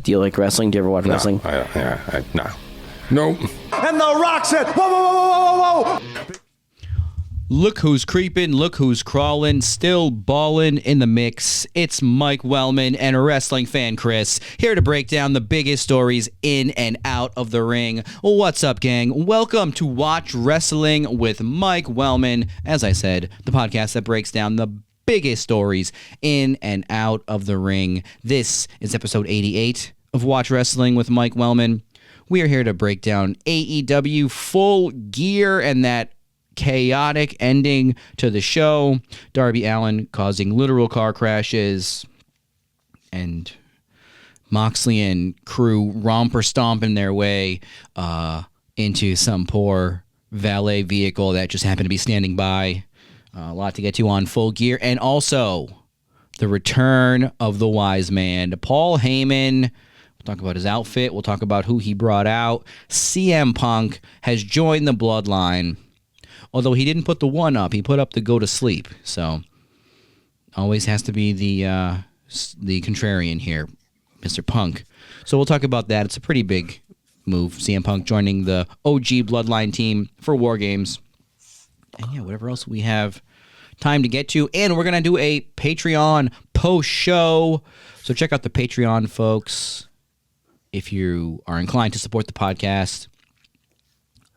Do you like wrestling? Do you ever watch wrestling? No. Nope. And The Rock said, whoa, whoa, whoa, whoa, whoa, whoa. Look who's creeping, look who's crawling, still ballin' in the mix. It's Mike Wellman and wrestling fan Kris, here to break down the biggest stories in and out of the ring. What's up, gang? Welcome to Watch Wrestling with Mike Wellman. As I said, the podcast that breaks down the biggest stories in and out of the ring. This is episode 88 of Watch Wrestling with Mike Wellman. We are here to break down AEW Full Gear and that chaotic ending to the show. Darby Allin causing literal car crashes, and Moxley and crew romper stomping their way into some poor valet vehicle that just happened to be standing by. A lot to get to on Full Gear. And also the return of the wise man, Paul Heyman. We'll talk about his outfit. We'll talk about who he brought out. CM Punk has joined the Bloodline. Although he didn't put the one up, he put up the go to sleep. So always has to be the contrarian here, Mr. Punk. So we'll talk about that. It's a pretty big move. CM Punk joining the OG Bloodline team for War Games. And yeah, whatever else we have time to get to. And we're going to do a Patreon post-show. So check out the Patreon, folks, if you are inclined to support the podcast.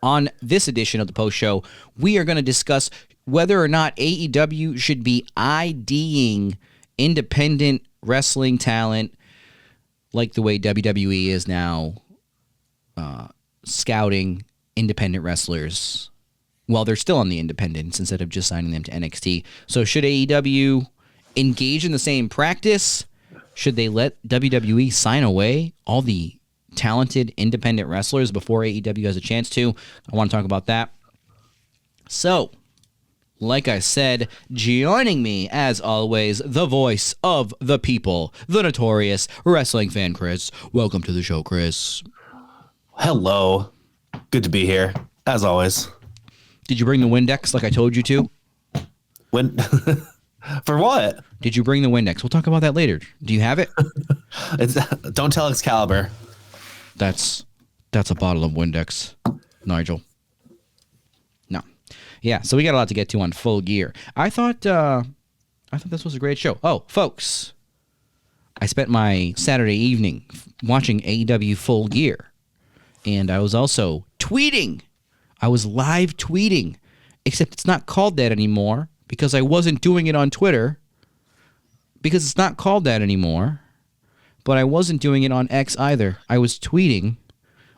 On this edition of the post show, we are going to discuss whether or not AEW should be IDing independent wrestling talent like the way WWE is now scouting independent wrestlers while they're still on the independents instead of just signing them to NXT. So should AEW engage in the same practice? Should they let WWE sign away all the talented independent wrestlers before AEW has a chance to? I want to talk about that. So, like I said, joining me, as always, the voice of the people, the notorious wrestling fan Kris. Welcome to the show, Kris. Hello. Good to be here, as always. Did you bring the Windex like I told you to? When? For what? Did you bring the Windex? We'll talk about that later. Do you have it? Don't tell Excalibur. That's a bottle of Windex, Nigel. No. Yeah, so we got a lot to get to on Full Gear. I thought this was a great show. Oh, folks, I spent my Saturday evening watching AEW Full Gear, and I was also tweeting. I was live tweeting, except it's not called that anymore because I wasn't doing it on Twitter because it's not called that anymore. But I wasn't doing it on X either. I was tweeting.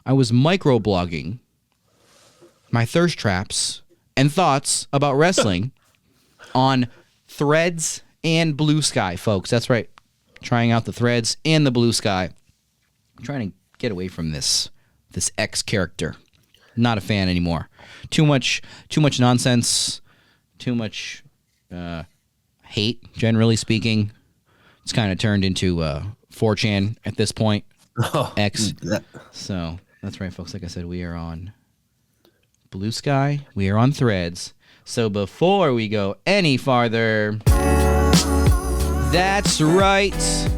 I was microblogging my thirst traps and thoughts about wrestling on Threads and Blue Sky, folks. That's right. Trying out the Threads and the Blue Sky. I'm trying to get away from this X character. Not a fan anymore. Too much nonsense. Too much hate, generally speaking. It's kind of turned into 4chan at this point. X. So that's right, folks. Like I said, we are on Blue Sky. We are on Threads. So before we go any farther, that's right.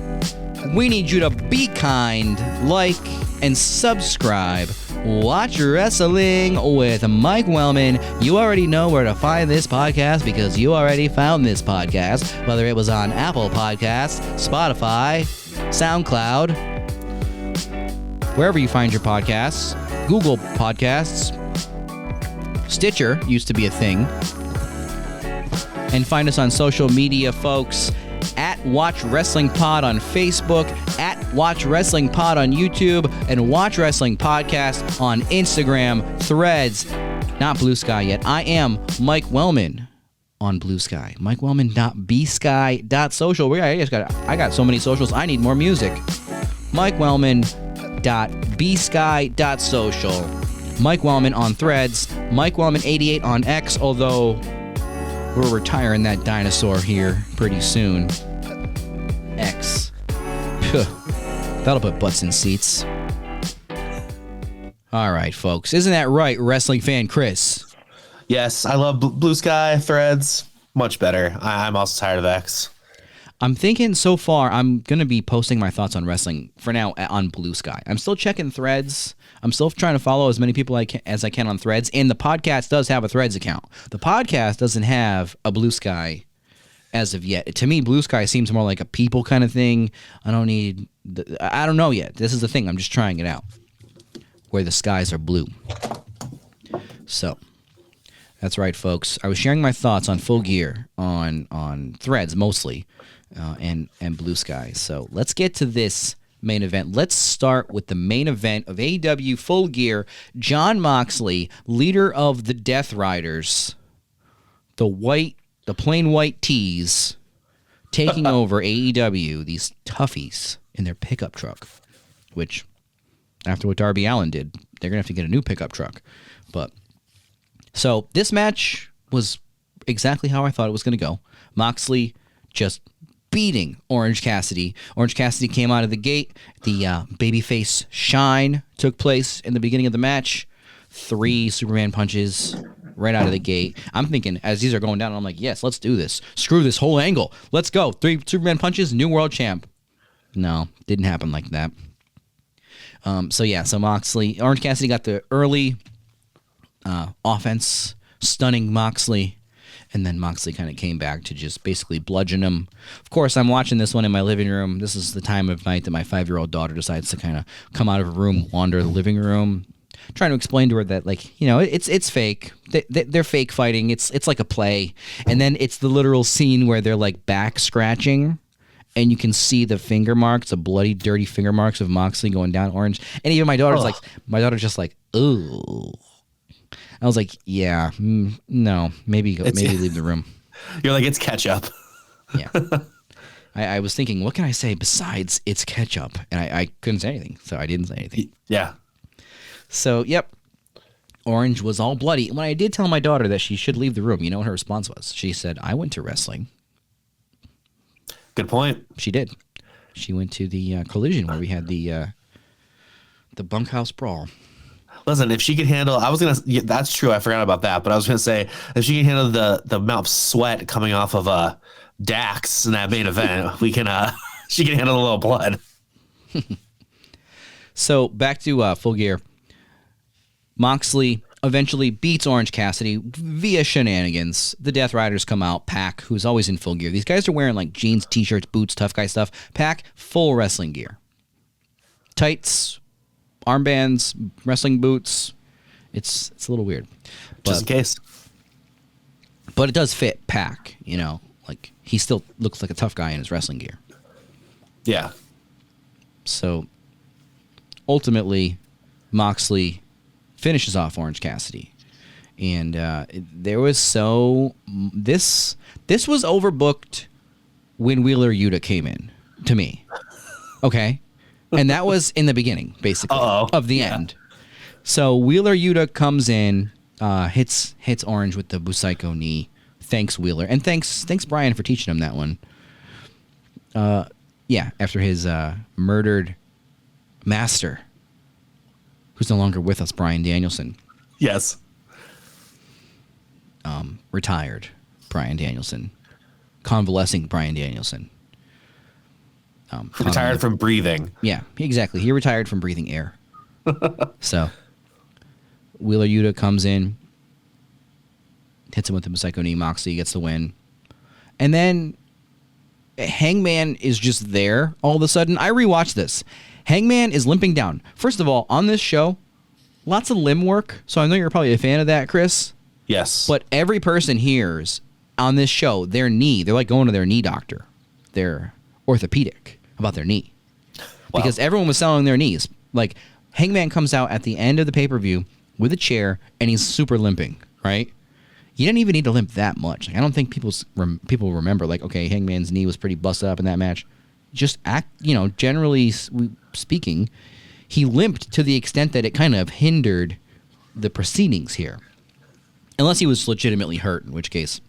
We need you to be kind, like, and subscribe. Watch Wrestling with Mike Wellman. You already know where to find this podcast because you already found this podcast, whether it was on Apple Podcasts, Spotify, SoundCloud, wherever you find your podcasts, Google Podcasts, Stitcher used to be a thing, and find us on social media, folks, at Watch Wrestling Pod on Facebook, at Watch Wrestling Pod on YouTube, and Watch Wrestling Podcast on Instagram, Threads, not Blue Sky yet. I am Mike Wellman on Blue Sky. MikeWellman.bsky.social. I got so many socials. I need more music. MikeWellman.bsky.social. Mike Wellman on Threads. Mike Wellman 88 on X, although we're retiring that dinosaur here pretty soon. X. That'll put butts in seats. All right, folks. Isn't that right, wrestling fan Kris? Yes, I love Blue Sky, Threads. Much better. I'm also tired of X. I'm thinking so far I'm going to be posting my thoughts on wrestling for now on Blue Sky. I'm still checking Threads. I'm still trying to follow as many people as I can on Threads, and the podcast does have a Threads account. The podcast doesn't have a Blue Sky as of yet. To me, Blue Sky seems more like a people kind of thing. I don't know yet. This is the thing. I'm just trying it out. Where the skies are blue. So, that's right, folks. I was sharing my thoughts on Full Gear on Threads mostly, and Blue Sky. So let's get to this main event. Let's start with the main event of AEW Full Gear. Jon Moxley, leader of the Death Riders, the plain white tees, taking over AEW, these toughies in their pickup truck, which, after what Darby Allin did, they're going to have to get a new pickup truck. So this match was exactly how I thought it was going to go. Moxley just beating Orange Cassidy. Orange Cassidy came out of the gate. The babyface shine took place in the beginning of the match. 3 Superman punches right out of the gate. I'm thinking, as these are going down, I'm like, yes, let's do this. Screw this whole angle. Let's go. 3 Superman punches, new world champ. No, didn't happen like that. So Moxley, Orange Cassidy got the early offense, stunning Moxley, and then Moxley kind of came back to just basically bludgeon him. Of course, I'm watching this one in my living room. This is the time of night that my 5-year-old daughter decides to kind of come out of her room, wander the living room, trying to explain to her that, like, you know, it's fake. They're fake fighting. It's like a play. And then it's the literal scene where they're like back scratching, and you can see the finger marks, the bloody, dirty finger marks of Moxley going down Orange. And even my daughter's just like, ooh. I was like, yeah, no, maybe leave the room. You're like, it's ketchup. Yeah. I was thinking, what can I say besides it's ketchup? And I couldn't say anything, so I didn't say anything. Yeah. So, yep. Orange was all bloody. When I did tell my daughter that she should leave the room, you know what her response was? She said, I went to wrestling. Good point. She did. She went to the Collision where we had the bunkhouse brawl. Listen, if she could handle, that's true. I forgot about that, but I was going to say, if she can handle the amount of sweat coming off of Dax in that main event, she can handle a little blood. So back to Full Gear. Moxley eventually beats Orange Cassidy via shenanigans. The Death Riders come out. Pac, who's always in full gear. These guys are wearing like jeans, t-shirts, boots, tough guy stuff. Pac, full wrestling gear. Tights, armbands, wrestling boots. It's a little weird. Just in case. But it does fit Pac, you know. Like, he still looks like a tough guy in his wrestling gear. Yeah. So, ultimately, Moxley finishes off Orange Cassidy. And there was this was overbooked when Wheeler Yuta came in, to me. Okay? And that was in the beginning, basically, of the end. So Wheeler Yuta comes in, hits Orange with the Busaiku knee. Thanks, Wheeler. And thanks Brian for teaching him that one. After his murdered master, who's no longer with us, Bryan Danielson. Yes. Retired Bryan Danielson. Convalescing Bryan Danielson. Retired from breathing. Yeah, exactly. He retired from breathing air. So, Wheeler Yuta comes in, hits him with the Busaiku knee. Moxley gets the win. And then Hangman is just there all of a sudden. I rewatched this. Hangman is limping down. First of all, on this show, lots of limb work. So I know you're probably a fan of that, Kris. Yes. But every person hears on this show, they're like going to their knee doctor. They're orthopedic about their knee. Wow. Because everyone was selling their knees. Like, Hangman comes out at the end of the pay-per-view with a chair, and he's super limping, right? You didn't even need to limp that much. Like, I don't think people remember, like, okay, Hangman's knee was pretty busted up in that match. Just generally speaking, he limped to the extent that it kind of hindered the proceedings here. Unless he was legitimately hurt, in which case,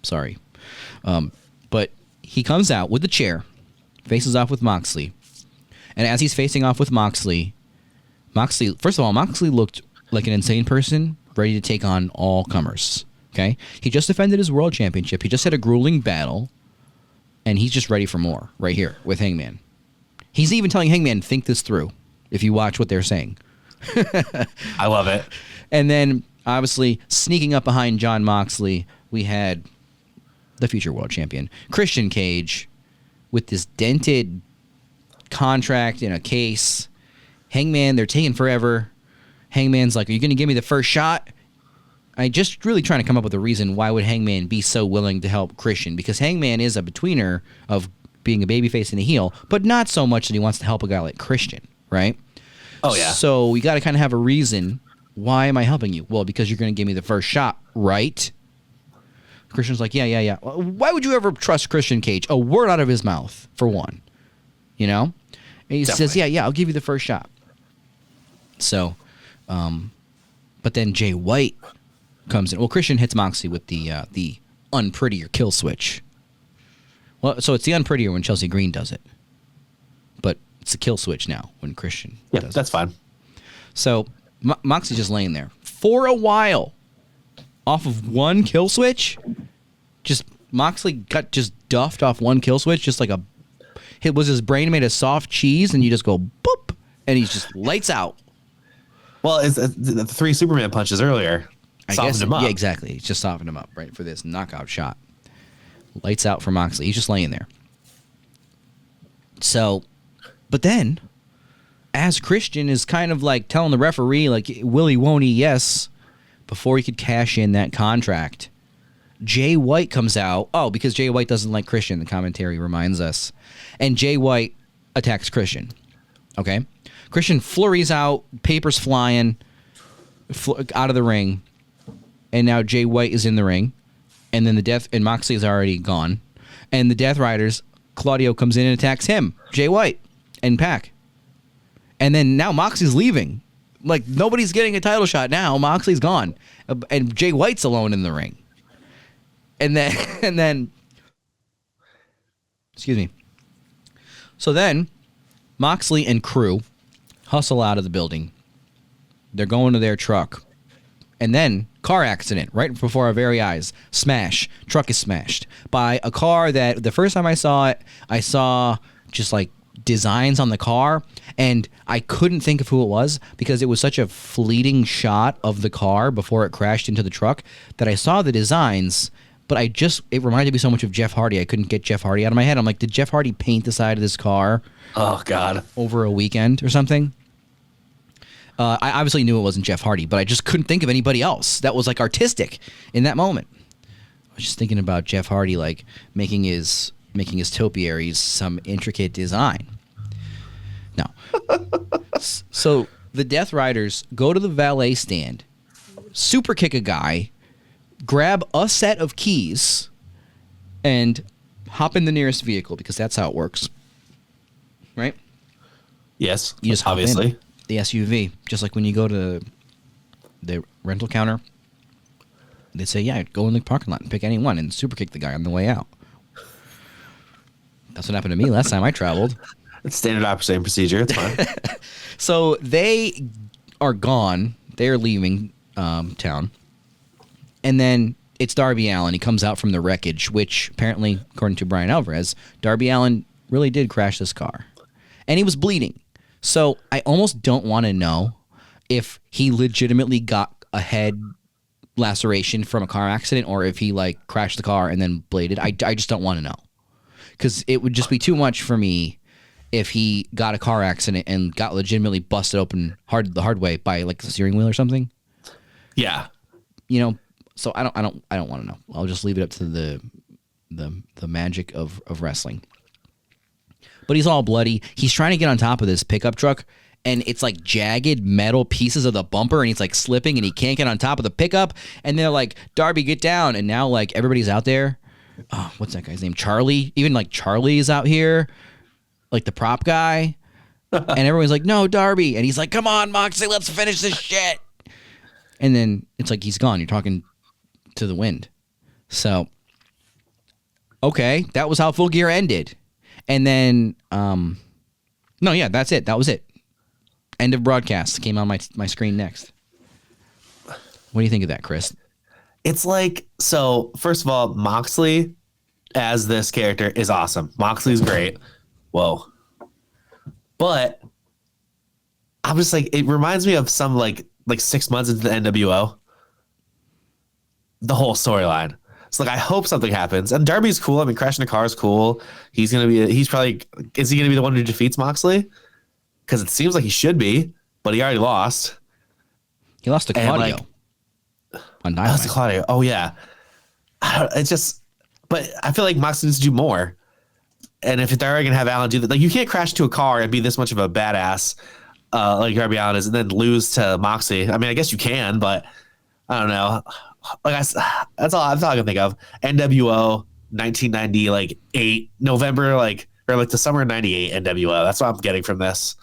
sorry. But he comes out with the chair, faces off with Moxley. And as he's facing off with Moxley, first of all, Moxley looked like an insane person ready to take on all comers. Okay? He just defended his world championship. He just had a grueling battle. And he's just ready for more right here with Hangman. He's even telling Hangman, think this through if you watch what they're saying. I love it. And then, obviously, sneaking up behind Jon Moxley, we had the future world champion, Christian Cage, with this dented contract in a case. Hangman, they're taking forever. Hangman's like, are you going to give me the first shot? I just really trying to come up with a reason why would Hangman be so willing to help Christian, because Hangman is a betweener of being a babyface and a heel, but not so much that he wants to help a guy like Christian, right? Oh, yeah. So we got to kind of have a reason. Why am I helping you? Well, because you're going to give me the first shot, right? Christian's like, yeah. Why would you ever trust Christian Cage? A word out of his mouth, for one. You know? And he says, yeah, I'll give you the first shot. So, but then Jay White comes in. Well, Christian hits Moxley with the unprettier kill switch. Well, so it's the unprettier when Chelsea Green does it. But it's the kill switch now when Christian does it. That's fine. So Moxley's just laying there for a while off of one kill switch. Just Moxley got just duffed off one kill switch, just like was his brain made of soft cheese, and you just go boop, and he's just lights out. Well, it's the 3 Superman punches earlier. Softened him up. Yeah, exactly. It's just softened him up, right, for this knockout shot. Lights out for Moxley. He's just laying there. So, but then, as Christian is kind of like telling the referee, like, willy won't he, yes, before he could cash in that contract, Jay White comes out. Oh, because Jay White doesn't like Christian, the commentary reminds us. And Jay White attacks Christian. Okay? Christian flurries out, papers flying out of the ring. And now Jay White is in the ring. And then and Moxley is already gone. And the Death Riders, Claudio comes in and attacks him, Jay White, and Pac. And then now Moxley's leaving. Like, nobody's getting a title shot now. Moxley's gone. And Jay White's alone in the ring. And then, excuse me. So then, Moxley and crew hustle out of the building. They're going to their truck. And then, car accident right before our very eyes. Smash. Truck is smashed by a car that the first time I saw it, I saw just like designs on the car, and I couldn't think of who it was because it was such a fleeting shot of the car before it crashed into the truck that I saw the designs, but it reminded me so much of Jeff Hardy. I couldn't get Jeff Hardy out of my head. I'm like, did Jeff Hardy paint the side of this car? Oh, God. Over a weekend or something? I obviously knew it wasn't Jeff Hardy, but I just couldn't think of anybody else that was like artistic in that moment. I was just thinking about Jeff Hardy like making his topiaries some intricate design. No. So the Death Riders go to the valet stand, super kick a guy, grab a set of keys, and hop in the nearest vehicle because that's how it works. Right? Yes, you just obviously. Hop in the SUV, just like when you go to the rental counter, they say, yeah, go in the parking lot and pick any one and super kick the guy on the way out. That's what happened to me last time I traveled. It's standard operating procedure. It's fine. So they are gone. They're leaving town. And then it's Darby Allin. He comes out from the wreckage, which apparently, according to Brian Alvarez, Darby Allin really did crash this car. And he was bleeding. So I almost don't want to know if he legitimately got a head laceration from a car accident or if he like crashed the car and then bladed. I just don't want to know. Because it would just be too much for me if he got a car accident and got legitimately busted open the hard way by like the steering wheel or something. Yeah. You know, so I don't want to know. I'll just leave it up to the magic of wrestling. But he's all bloody. He's trying to get on top of this pickup truck, and it's like jagged metal pieces of the bumper, and he's like slipping, and he can't get on top of the pickup. And they're like, Darby, get down. And now like everybody's out there. Oh, what's that guy's name? Charlie. Even like Charlie is out here, like the prop guy. And everyone's like, no, Darby. And he's like, come on, Moxley, let's finish this shit. And then it's like he's gone. You're talking to the wind. So, okay, that was how Full Gear ended. And then, no, yeah, that's it. That was it. End of broadcast. Came on my screen next. What do you think of that, Kris? It's like, so first of all, Moxley as this character is awesome. Moxley's great. Whoa. But I'm just like, it reminds me of some like 6 months into the NWO. The whole storyline. So like, I hope something happens. And Darby's cool. I mean, crashing a car is cool. Is he going to be the one who defeats Moxley? Because it seems like he should be, but he already lost. He lost to Claudio. On Dynamite. Lost to Claudio. Oh yeah. It's just, but I feel like Moxley needs to do more. And if they're going to have Allen do that, like you can't crash into a car and be this much of a badass like Darby Allin is, and then lose to Moxley. I mean, I guess you can, but I don't know. Like that's all I can think of. NWO 1990, like 8 November, like or like the summer of '98 NWO. That's what I'm getting from this.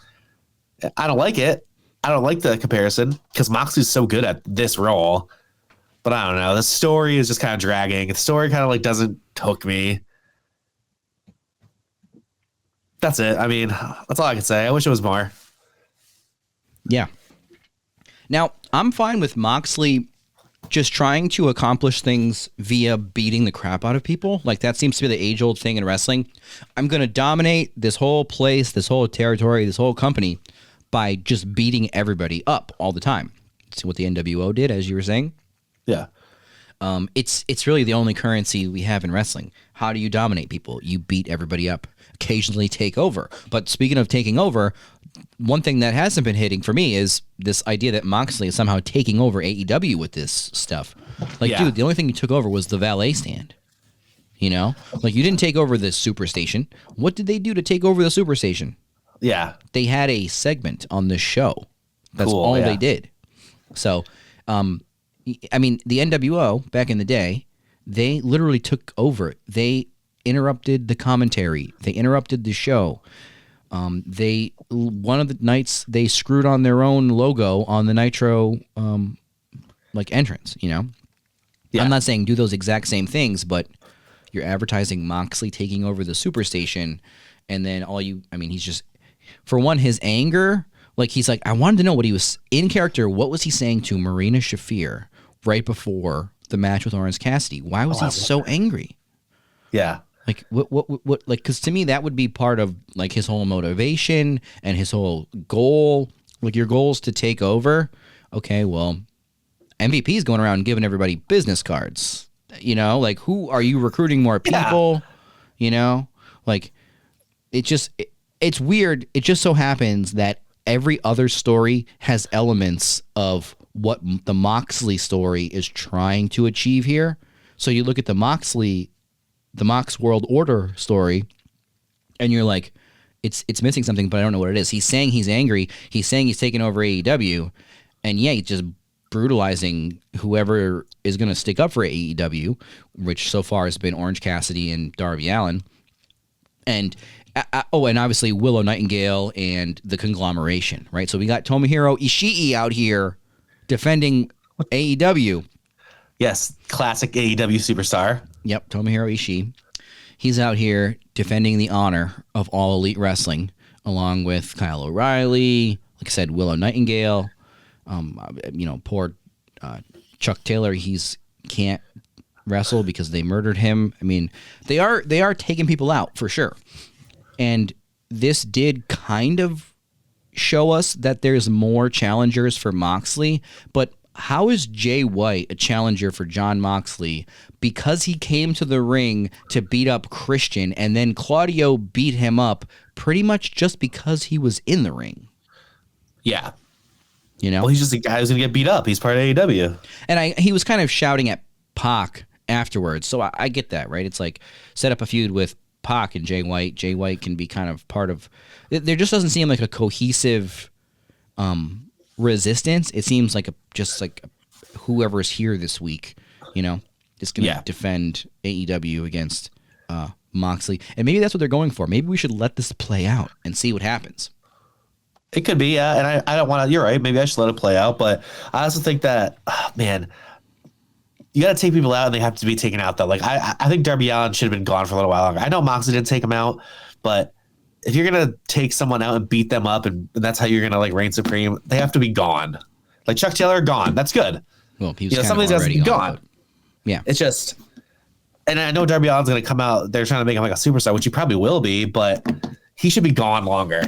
I don't like it. I don't like the comparison because Moxley's so good at this role. But I don't know. The story is just kind of dragging. The story kind of like doesn't hook me. That's it. I mean, that's all I can say. I wish it was more. Yeah. Now, I'm fine with Moxley just trying to accomplish things via beating the crap out of people. Like that seems to be the age-old thing in wrestling. I'm going to dominate this whole place, this whole territory, this whole company by just beating everybody up all the time. That's what the NWO did, as you were saying. Yeah. It's really the only currency we have in wrestling. How do you dominate people? You beat everybody up, occasionally take over. But speaking of taking over, one thing that hasn't been hitting for me is this idea that Moxley is somehow taking over AEW with this stuff. Like, dude, the only thing you took over was the valet stand. You know? Like, you didn't take over the Superstation. What did they do to take over the Superstation? Yeah. They had a segment on the show. That's all they did. So, I mean, the NWO, back in the day, they literally took over. They interrupted the commentary. They interrupted the show. One of the nights they screwed on their own logo on the Nitro like entrance, you know? Yeah. I'm not saying do those exact same things, but you're advertising Moxley taking over the Superstation, and then he's just, for one, his anger, like he's like, I wanted to know what he was in character. What was he saying to Marina Shafir right before the match with Orange Cassidy? Why was he so angry? Yeah. Like what like, because to me that would be part of like his whole motivation and his whole goal. Like your goal is to take over. Okay, well, MVP is going around giving everybody business cards. You know, like who are you recruiting more people? Yeah. You know, like it's weird. It just so happens that every other story has elements of what the Moxley story is trying to achieve here. So you look at the Mox World Order story, and you're like, it's missing something, but I don't know what it is. He's saying he's angry. He's saying he's taking over AEW, and yeah, he's just brutalizing whoever is going to stick up for AEW, which so far has been Orange Cassidy and Darby Allin, and obviously Willow Nightingale and the conglomeration, right? So we got Tomohiro Ishii out here defending AEW. Yes, classic AEW superstar. Yep, Tomohiro Ishii. He's out here defending the honor of All Elite Wrestling, along with Kyle O'Reilly, like I said, Willow Nightingale. Poor Chuck Taylor. He's can't wrestle because they murdered him. I mean, they are taking people out for sure. And this did kind of show us that there's more challengers for Moxley, but how is Jay White a challenger for Jon Moxley? Because he came to the ring to beat up Christian, and then Claudio beat him up pretty much just because he was in the ring. Yeah. You know? Well, he's just a guy who's going to get beat up. He's part of AEW. And he was kind of shouting at Pac afterwards, so I get that, right? It's like set up a feud with Pac and Jay White. Jay White can be kind of part of... There just doesn't seem like a cohesive... resistance. It seems like just like whoever's here this week, you know, is going to defend AEW against Moxley, and maybe that's what they're going for. Maybe we should let this play out and see what happens. It could be, and I don't want to. You're right. Maybe I should let it play out, but I also think that, man, you got to take people out, and they have to be taken out. Though, like I think Darby Allin should have been gone for a little while longer. I know Moxley didn't take him out, but if you're going to take someone out and beat them up and that's how you're going to like reign supreme, they have to be gone. Like Chuck Taylor, gone. That's good. Well, he was some of these guys be gone. Yeah. It's just, And I know Darby Allin's going to come out. They're trying to make him like a superstar, which he probably will be, but he should be gone longer.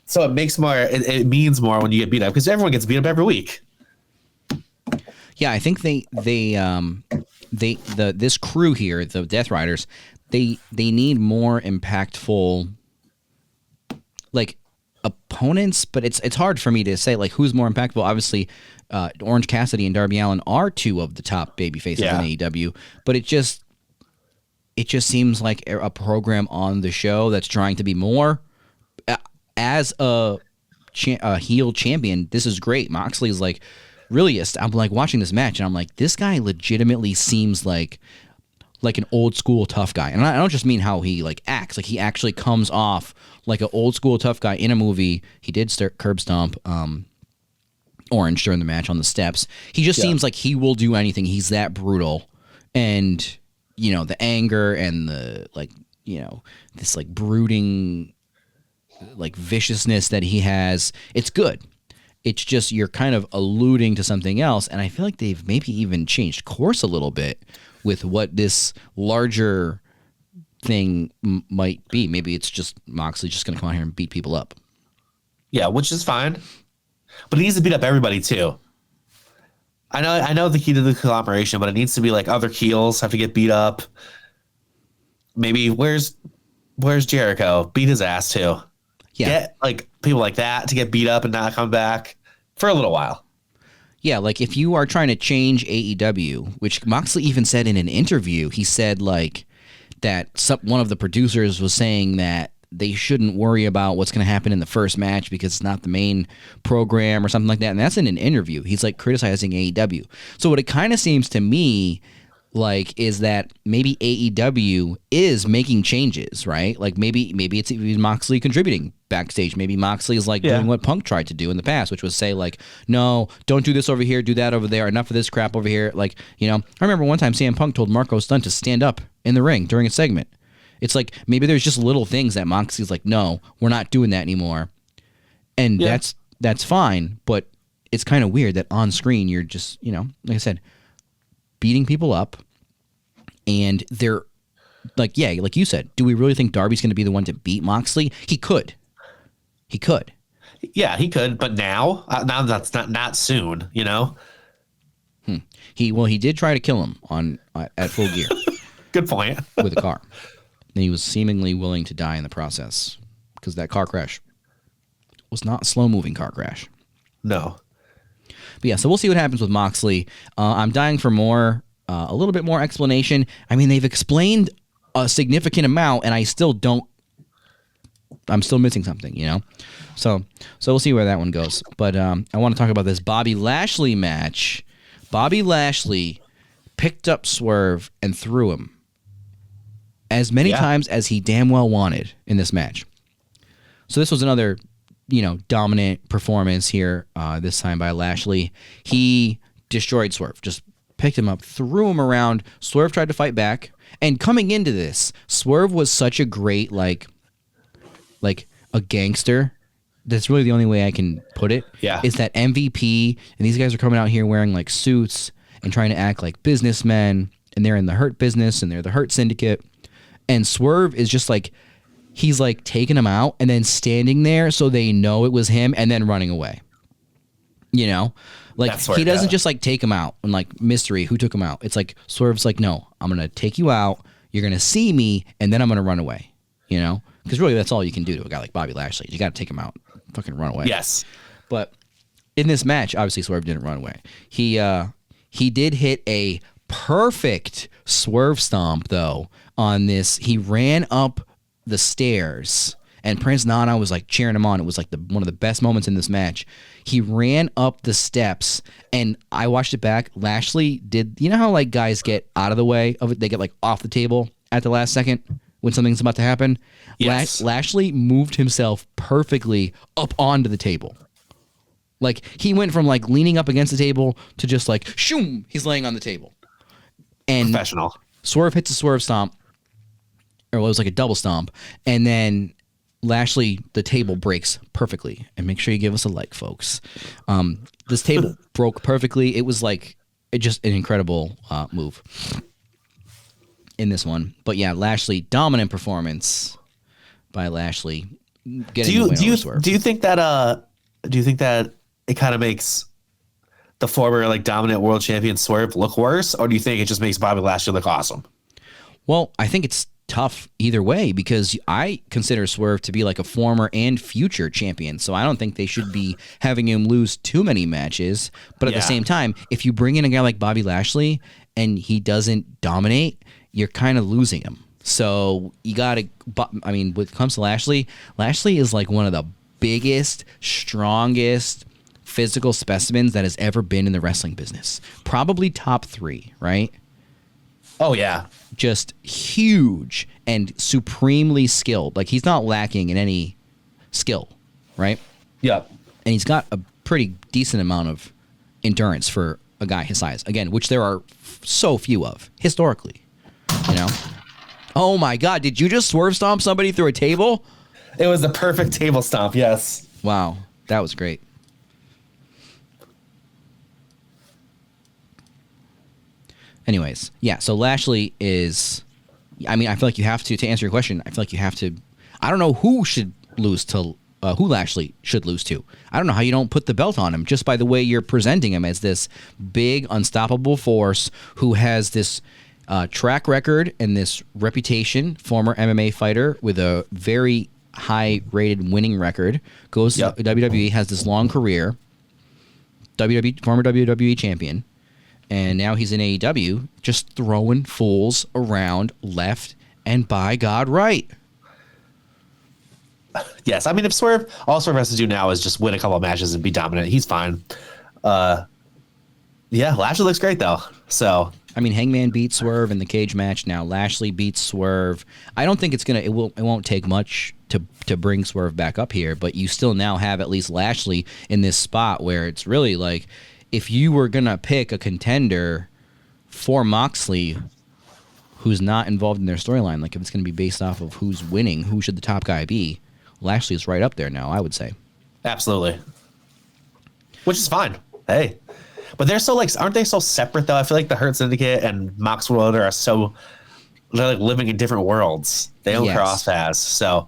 So it makes more. It means more when you get beat up because everyone gets beat up every week. Yeah, I think this crew here, the Death Riders, they need more impactful like opponents, but it's hard for me to say like who's more impactful. Obviously, Orange Cassidy and Darby Allin are two of the top baby faces in AEW, but it just seems like a program on the show that's trying to be more. As a heel champion, this is great. Moxley is like really. I'm like watching this match, and I'm like, this guy legitimately seems like an old school tough guy. And I don't just mean how he like acts. Like he actually comes off like an old school tough guy in a movie. He did curb stomp Orange during the match on the steps. He just seems like he will do anything. He's that brutal, and the anger and the like, this like brooding, like viciousness that he has. It's good. It's just you're kind of alluding to something else, and I feel like they've maybe even changed course a little bit with what this larger thing might be. Maybe it's just Moxley just going to come out here and beat people up. Yeah, which is fine, but he needs to beat up everybody too. I know the key to the conglomeration, but it needs to be like other heels have to get beat up. Maybe where's Jericho? Beat his ass too. Yeah. Get like people like that to get beat up and not come back for a little while. Yeah, like if you are trying to change AEW, which Moxley even said in an interview, he said like that one of the producers was saying that they shouldn't worry about what's going to happen in the first match because it's not the main program or something like that. And that's in an interview. He's like criticizing AEW. So what it kind of seems to me like is that maybe AEW is making changes, right? Like maybe it's even Moxley contributing backstage. Maybe Moxley is like doing what Punk tried to do in the past, which was say like, no, don't do this over here, do that over there, enough of this crap over here. Like, I remember one time CM Punk told Marco Stunt to stand up in the ring during a segment. It's like maybe there's just little things that Moxley's like, no, we're not doing that anymore. And that's fine, but it's kind of weird that on screen you're just, like I said, beating people up, and they're like, like you said, do we really think Darby's going to be the one to beat Moxley? He could. Yeah, he could, but now that's not soon, He did try to kill him at Full Gear. Good point. With a car. And he was seemingly willing to die in the process because that car crash was not a slow-moving car crash. No. But yeah, so we'll see what happens with Moxley. I'm dying for a little bit more explanation. I mean, they've explained a significant amount, and I'm still missing something, So we'll see where that one goes. But I want to talk about this Bobby Lashley match. Bobby Lashley picked up Swerve and threw him as many times as he damn well wanted in this match. So this was another dominant performance here, this time by Lashley. He destroyed Swerve, just picked him up, threw him around. Swerve tried to fight back. And coming into this, Swerve was such a great, like a gangster. That's really the only way I can put it. Yeah. Is that MVP, and these guys are coming out here wearing like suits and trying to act like businessmen, and they're in the Hurt Business, and they're the Hurt Syndicate. And Swerve is just like, he's like taking them out and then standing there so they know it was him and then running away. Like he doesn't just like take him out and like mystery who took him out. It's like Swerve's like, no, I'm going to take you out. You're going to see me and then I'm going to run away, because really that's all you can do to a guy like Bobby Lashley. You got to take him out, fucking run away. Yes. But in this match, obviously Swerve didn't run away. He did hit a perfect Swerve stomp though on this. He ran up the stairs and Prince Nana was like cheering him on. It was like one of the best moments in this match. He ran up the steps and I watched it back. Lashley did, how like guys get out of the way of it? They get like off the table at the last second when something's about to happen. Yes. Lashley moved himself perfectly up onto the table. Like he went from like leaning up against the table to just like shoom, he's laying on the table. And professional. Swerve hits a Swerve stomp, or it was like a double stomp, and then Lashley, the table breaks perfectly. And make sure you give us a like, folks. This table broke perfectly. It was like just an incredible move. in this one. But yeah, Lashley, dominant performance by Lashley. Getting the win over Swerve. Do you think that it kind of makes the former like dominant world champion Swerve look worse, or do you think it just makes Bobby Lashley look awesome? Well, I think it's tough either way because I consider Swerve to be like a former and future champion. So I don't think they should be having him lose too many matches. But at the same time, if you bring in a guy like Bobby Lashley and he doesn't dominate, you're kind of losing him. So you got to, I mean, when it comes to Lashley is like one of the biggest, strongest physical specimens that has ever been in the wrestling business. Probably top 3, right? Oh, yeah. Just huge and supremely skilled. Like, he's not lacking in any skill, right? Yep. And he's got a pretty decent amount of endurance for a guy his size. Again, which there are so few of, historically, you know? Oh, my God. Did you just swerve stomp somebody through a table? It was the perfect table stomp, yes. Wow. That was great. Anyways, yeah, so Lashley is, I mean, I feel like you have to answer your question, I feel like you have to, I don't know who should lose to, who Lashley should lose to. I don't know how you don't put the belt on him just by the way you're presenting him as this big, unstoppable force who has this track record and this reputation, former MMA fighter with a very high-rated winning record, goes to WWE, has this long career, former WWE champion. And now he's in AEW, just throwing fools around left and by God right. Yes, I mean, if all Swerve has to do now is just win a couple of matches and be dominant, he's fine. Yeah, Lashley looks great though. So I mean, Hangman beat Swerve in the cage match. Now Lashley beats Swerve. I don't think it won't take much to bring Swerve back up here, but you still now have at least Lashley in this spot where it's really like, if you were going to pick a contender for Moxley who's not involved in their storyline, like if it's going to be based off of who's winning, who should the top guy be, Lashley's right up there now, I would say. Absolutely. Which is fine. Hey. But they're so like, aren't they so separate though? I feel like the Hurt Syndicate and Mox World are so, they're like living in different worlds. They don't cross paths. So.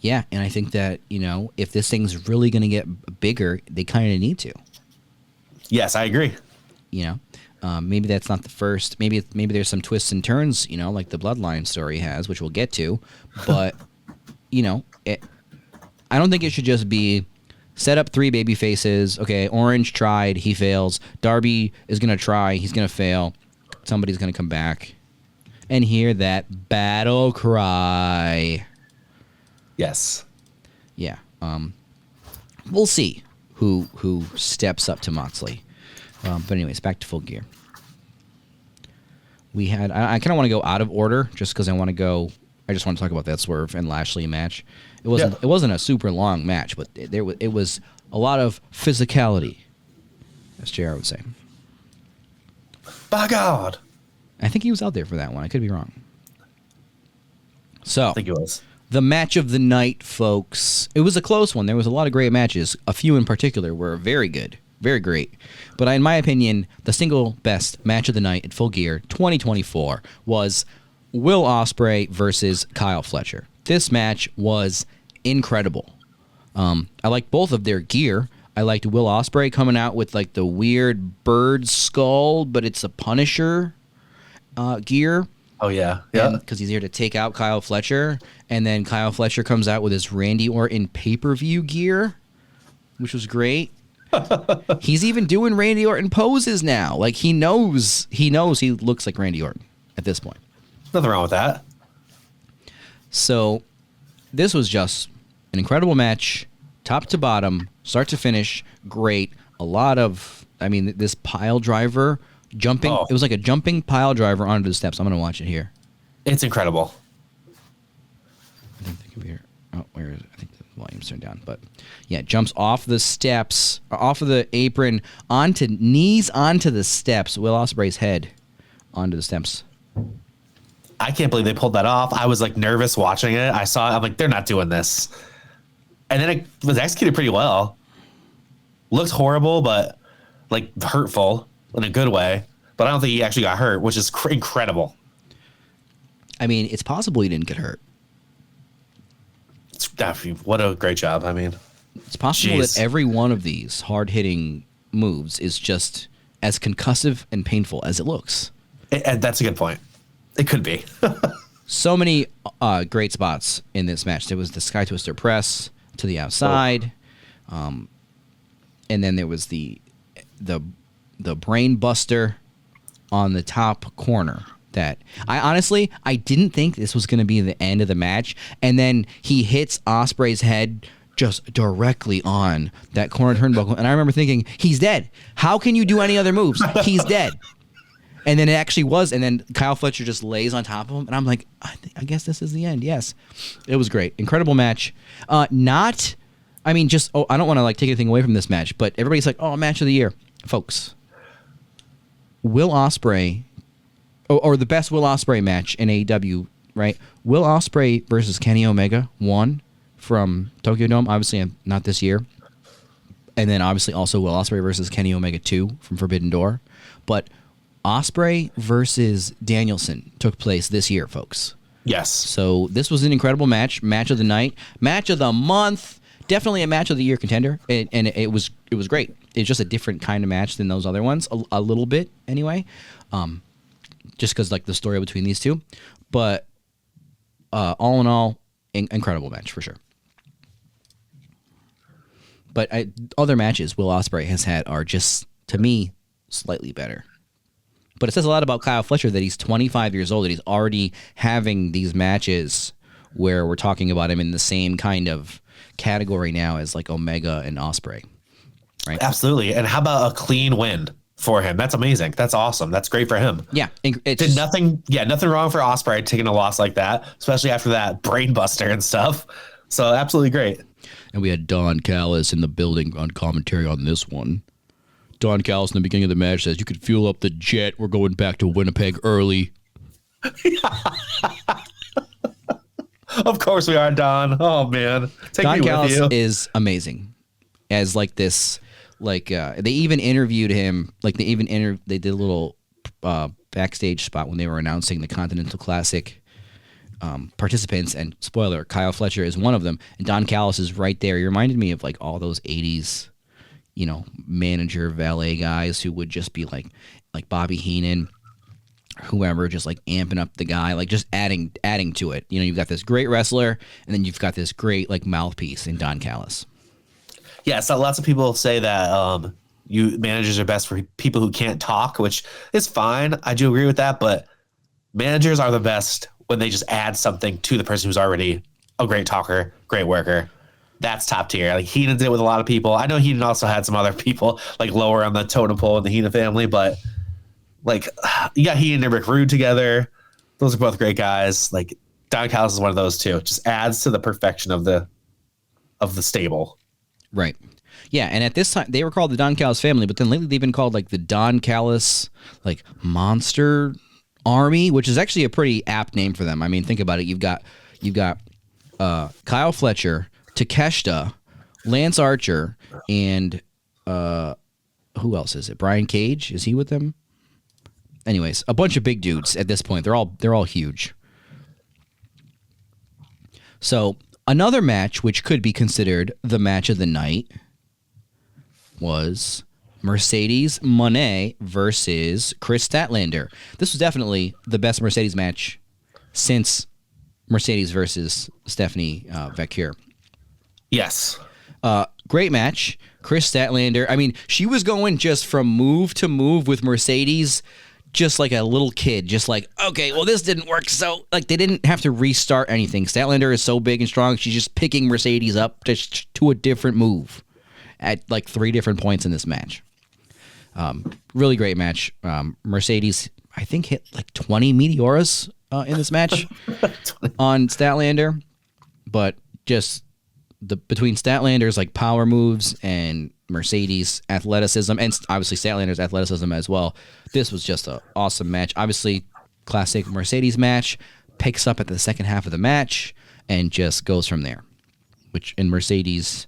Yeah. And I think that, you know, if this thing's really going to get bigger, they kind of need to. Yes, I agree. You know, maybe that's not the first. Maybe there's some twists and turns, you know, like the Bloodline story has, which we'll get to. But, you know, I don't think it should just be set up 3 baby faces. Okay, Orange tried, he fails. Darby is going to try, he's going to fail. Somebody's going to come back and hear that battle cry. Yes. Yeah. We'll see who steps up to Moxley. But anyways, back to Full Gear. We had, I kind of want to go out of order just because I just want to talk about that Swerve and Lashley match. It wasn't a super long match, but it was a lot of physicality, as JR would say. By God. I think he was out there for that one. I could be wrong. So, I think it was. The match of the night, folks. It was a close one. There was a lot of great matches. A few in particular were very good. Very great. But in my opinion, the single best match of the night at Full Gear 2024 was Will Ospreay versus Kyle Fletcher. This match was incredible. I liked both of their gear. I liked Will Ospreay coming out with like the weird bird skull, but it's a Punisher gear. Oh, yeah. Yeah. Because he's here to take out Kyle Fletcher. And then Kyle Fletcher comes out with his Randy Orton pay-per-view gear, which was great. He's even doing Randy Orton poses now. Like, he knows he looks like Randy Orton at this point. Nothing wrong with that. So, this was just an incredible match, top to bottom, start to finish, great. A lot of, this pile driver jumping. Oh. It was like a jumping pile driver onto the steps. I'm going to watch it here. It's incredible. I think the computer. Oh, where is it? I think the volume's turned down. But yeah, jumps off the steps, off of the apron, onto the steps. Will Ospreay's head onto the steps. I can't believe they pulled that off. I was like nervous watching it. I'm like, they're not doing this. And then it was executed pretty well. Looked horrible, but like hurtful in a good way. But I don't think he actually got hurt, which is incredible. I mean, it's possible he didn't get hurt. What a great job. I mean, it's possible that every one of these hard-hitting moves is just as concussive and painful as it looks. And that's a good point. It could be. So many great spots in this match. There was the Sky Twister press to the outside, and then there was the brain buster on the top corner. That I didn't think this was going to be the end of the match, and then he hits Ospreay's head just directly on that corner turnbuckle, and I remember thinking, he's dead. How can you do any other moves? He's dead. And then it actually was, and then Kyle Fletcher just lays on top of him, and I'm like, I guess this is the end. Yes, it was great, incredible match. I don't want to like take anything away from this match, but everybody's like, oh, match of the year, folks. Will Ospreay, or the best Will Ospreay match in AEW, right? Will Ospreay versus Kenny Omega, 1 from Tokyo Dome, obviously not this year, and then obviously also Will Ospreay versus Kenny Omega 2 from Forbidden Door, but Ospreay versus Danielson took place this year, folks. Yes. So this was an incredible match of the night, match of the month, definitely a match of the year contender, and it was great. It's just a different kind of match than those other ones, a little bit anyway, just because like the story between these two. But all in all, incredible match for sure. But other matches Will Ospreay has had are just, to me, slightly better. But it says a lot about Kyle Fletcher that he's 25 years old, that he's already having these matches where we're talking about him in the same kind of category now as like Omega and Ospreay, right? Absolutely. And how about a clean win for him? That's amazing. That's awesome. That's great for him. Yeah. Nothing wrong for Ospreay taking a loss like that, especially after that brain buster and stuff. So absolutely great. And we had Don Callis in the building on commentary on this one. Don Callis in the beginning of the match says, "You could fuel up the jet. We're going back to Winnipeg early." Of course we are, Don. Oh man, Don Callis is amazing. As like this, like they even interviewed him. Like they did a little backstage spot when they were announcing the Continental Classic participants. And spoiler, Kyle Fletcher is one of them, and Don Callis is right there. He reminded me of like all those '80s. Manager, valet guys who would just be like Bobby Heenan, whoever, just like amping up the guy, like just adding to it. You've got this great wrestler, and then you've got this great like mouthpiece in Don Callis. Yeah, so lots of people say that managers are best for people who can't talk, which is fine. I do agree with that, but managers are the best when they just add something to the person who's already a great talker, great worker. That's top tier. Like Heenan did it with a lot of people. I know Heenan also had some other people like lower on the totem pole in the Heenan family, but like you got Heenan and Rick Rude together. Those are both great guys. Like Don Callis is one of those too. It just adds to the perfection of the stable. Right. Yeah, and at this time they were called the Don Callis family, but then lately they've been called like the Don Callis like Monster Army, which is actually a pretty apt name for them. I mean, think about it. You've got Kyle Fletcher, Takeshita, Lance Archer, and who else is it? Brian Cage, is he with them? Anyways, a bunch of big dudes at this point. They're all huge. So another match which could be considered the match of the night was Mercedes Moné versus Kris Statlander. This was definitely the best Mercedes match since Mercedes versus Stephanie Vacure. Yes. Great match. Kris Statlander. I mean, she was going just from move to move with Mercedes, just like a little kid. Just like, okay, well, this didn't work. So, like, they didn't have to restart anything. Statlander is so big and strong. She's just picking Mercedes up to a different move at like 3 different points in this match. Really great match. Mercedes, I think, hit like 20 Meteoras in this match on Statlander, but just between Statlander's like power moves and Mercedes' athleticism, and obviously Statlander's athleticism as well, this was just an awesome match. Obviously, classic Mercedes match, picks up at the second half of the match and just goes from there. And Mercedes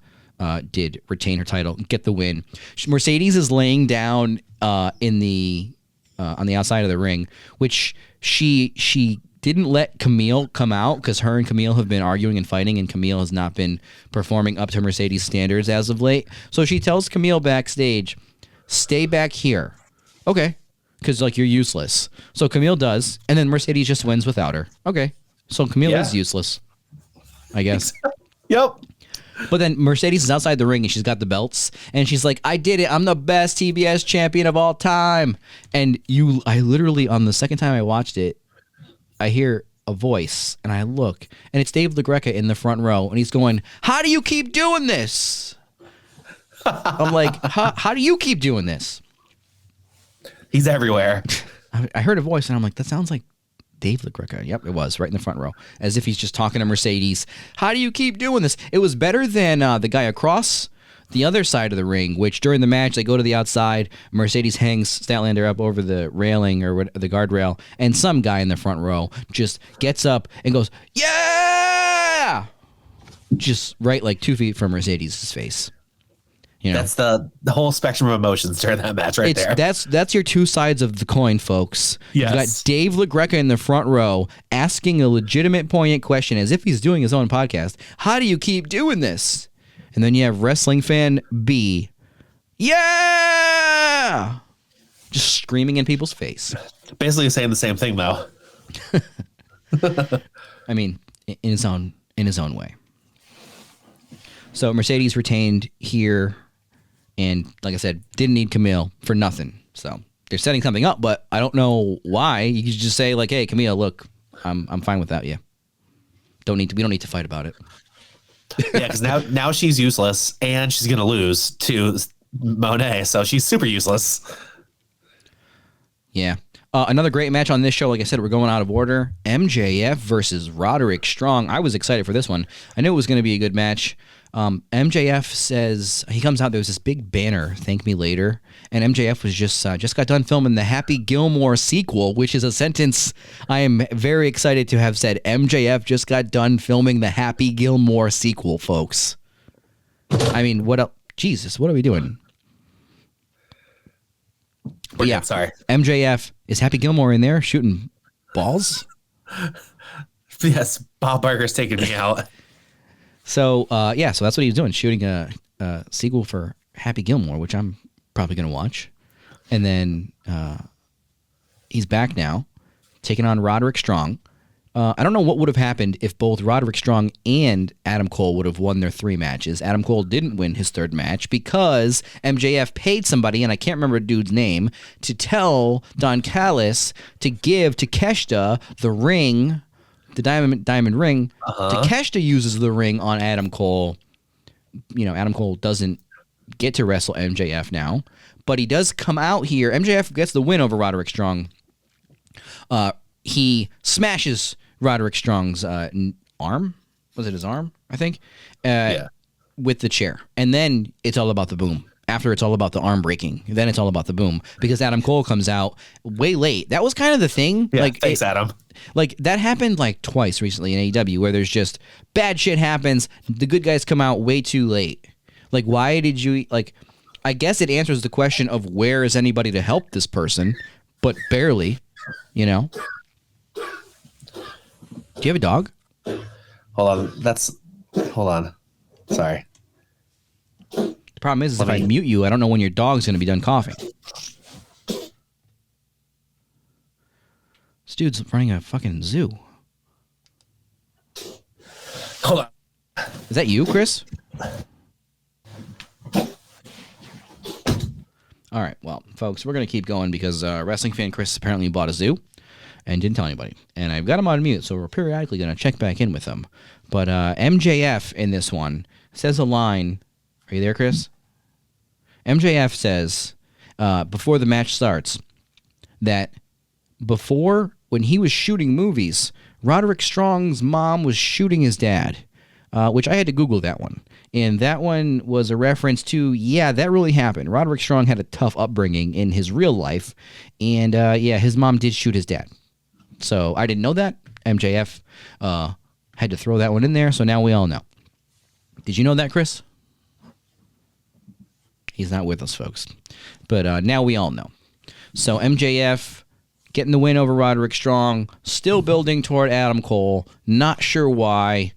did retain her title, get the win. Mercedes is laying down on the outside of the ring, which she didn't let Camille come out because her and Camille have been arguing and fighting, and Camille has not been performing up to Mercedes standards as of late. So she tells Camille backstage, stay back here. Okay. Because, like, you're useless. So Camille does, and then Mercedes just wins without her. Okay. So Camille is useless, I guess. Yep. But then Mercedes is outside the ring, and she's got the belts, and she's like, I did it. I'm the best TBS champion of all time. And I literally, on the second time I watched it, I hear a voice, and I look, and it's Dave LaGreca in the front row, and he's going, how do you keep doing this? I'm like, how do you keep doing this? He's everywhere. I heard a voice, and I'm like, that sounds like Dave LaGreca. Yep, it was right in the front row, as if he's just talking to Mercedes. How do you keep doing this? It was better than the guy across the other side of the ring, which during the match, they go to the outside. Mercedes hangs Statlander up over the railing or the guardrail, and some guy in the front row just gets up and goes, yeah! Just right like 2 feet from Mercedes' face. You know? That's the whole spectrum of emotions during that match there. That's your two sides of the coin, folks. Yes. You got Dave LaGreca in the front row asking a legitimate, poignant question as if he's doing his own podcast. How do you keep doing this? And then you have wrestling fan B. Yeah! Just screaming in people's face. Basically saying the same thing, though. I mean, in his own way. So Mercedes retained here, and like I said, didn't need Camille for nothing. So they're setting something up, but I don't know why. You could just say like, "Hey, Camille, look, I'm fine without you. We don't need to fight about it." Yeah, because now she's useless, and she's gonna lose to Monet, so she's super useless. Yeah. Another great match on this show. Like I said, we're going out of order. MJF versus Roderick Strong. I was excited for this one. I knew it was going to be a good match. MJF says, he comes out, there was this big banner, thank me later, and MJF was just got done filming the Happy Gilmore sequel, which is a sentence I am very excited to have said. MJF just got done filming the Happy Gilmore sequel, folks. I mean, what up? Jesus, what are we doing? But yeah, sorry. MJF, is Happy Gilmore in there shooting balls? Yes, Bob Barker's taking me out. So, so that's what he was doing, shooting a sequel for Happy Gilmore, which I'm probably going to watch. And then he's back now, taking on Roderick Strong. I don't know what would have happened if both Roderick Strong and Adam Cole would have won their 3 matches. Adam Cole didn't win his 3rd match because MJF paid somebody, and I can't remember a dude's name, to tell Don Callis to give Takeshita the ring, the diamond ring. Takeshita uses the ring on Adam Cole. You know, Adam Cole doesn't get to wrestle MJF now, but he does come out here. MJF gets the win over Roderick Strong. He smashes Roderick Strong's arm. Was it his arm? I think. With the chair. And then it's all about the boom. After it's all about the arm breaking, then it's all about the boom, because Adam Cole comes out way late. That was kind of the thing. Yeah, thanks, Adam. Like, that happened like twice recently in AEW, where there's just bad shit happens. The good guys come out way too late. Like, why did you, like, I guess it answers the question of where is anybody to help this person, but barely, you know? Do you have a dog? Hold on. Sorry. The problem is if I mute you, I don't know when your dog's going to be done coughing. This dude's running a fucking zoo. Hold on. Is that you, Kris? All right, well, folks, we're going to keep going because wrestling fan Kris apparently bought a zoo and didn't tell anybody. And I've got him on mute, so we're periodically going to check back in with him. But MJF in this one says a line. Are you there, Kris? MJF says, before the match starts, that before, when he was shooting movies, Roderick Strong's mom was shooting his dad, which I had to Google that one. And that one was a reference to, yeah, that really happened. Roderick Strong had a tough upbringing in his real life. And, his mom did shoot his dad. So I didn't know that. MJF had to throw that one in there, so now we all know. Did you know that, Kris? He's not with us, folks. But now we all know. So MJF getting the win over Roderick Strong, still building toward Adam Cole. Not sure why.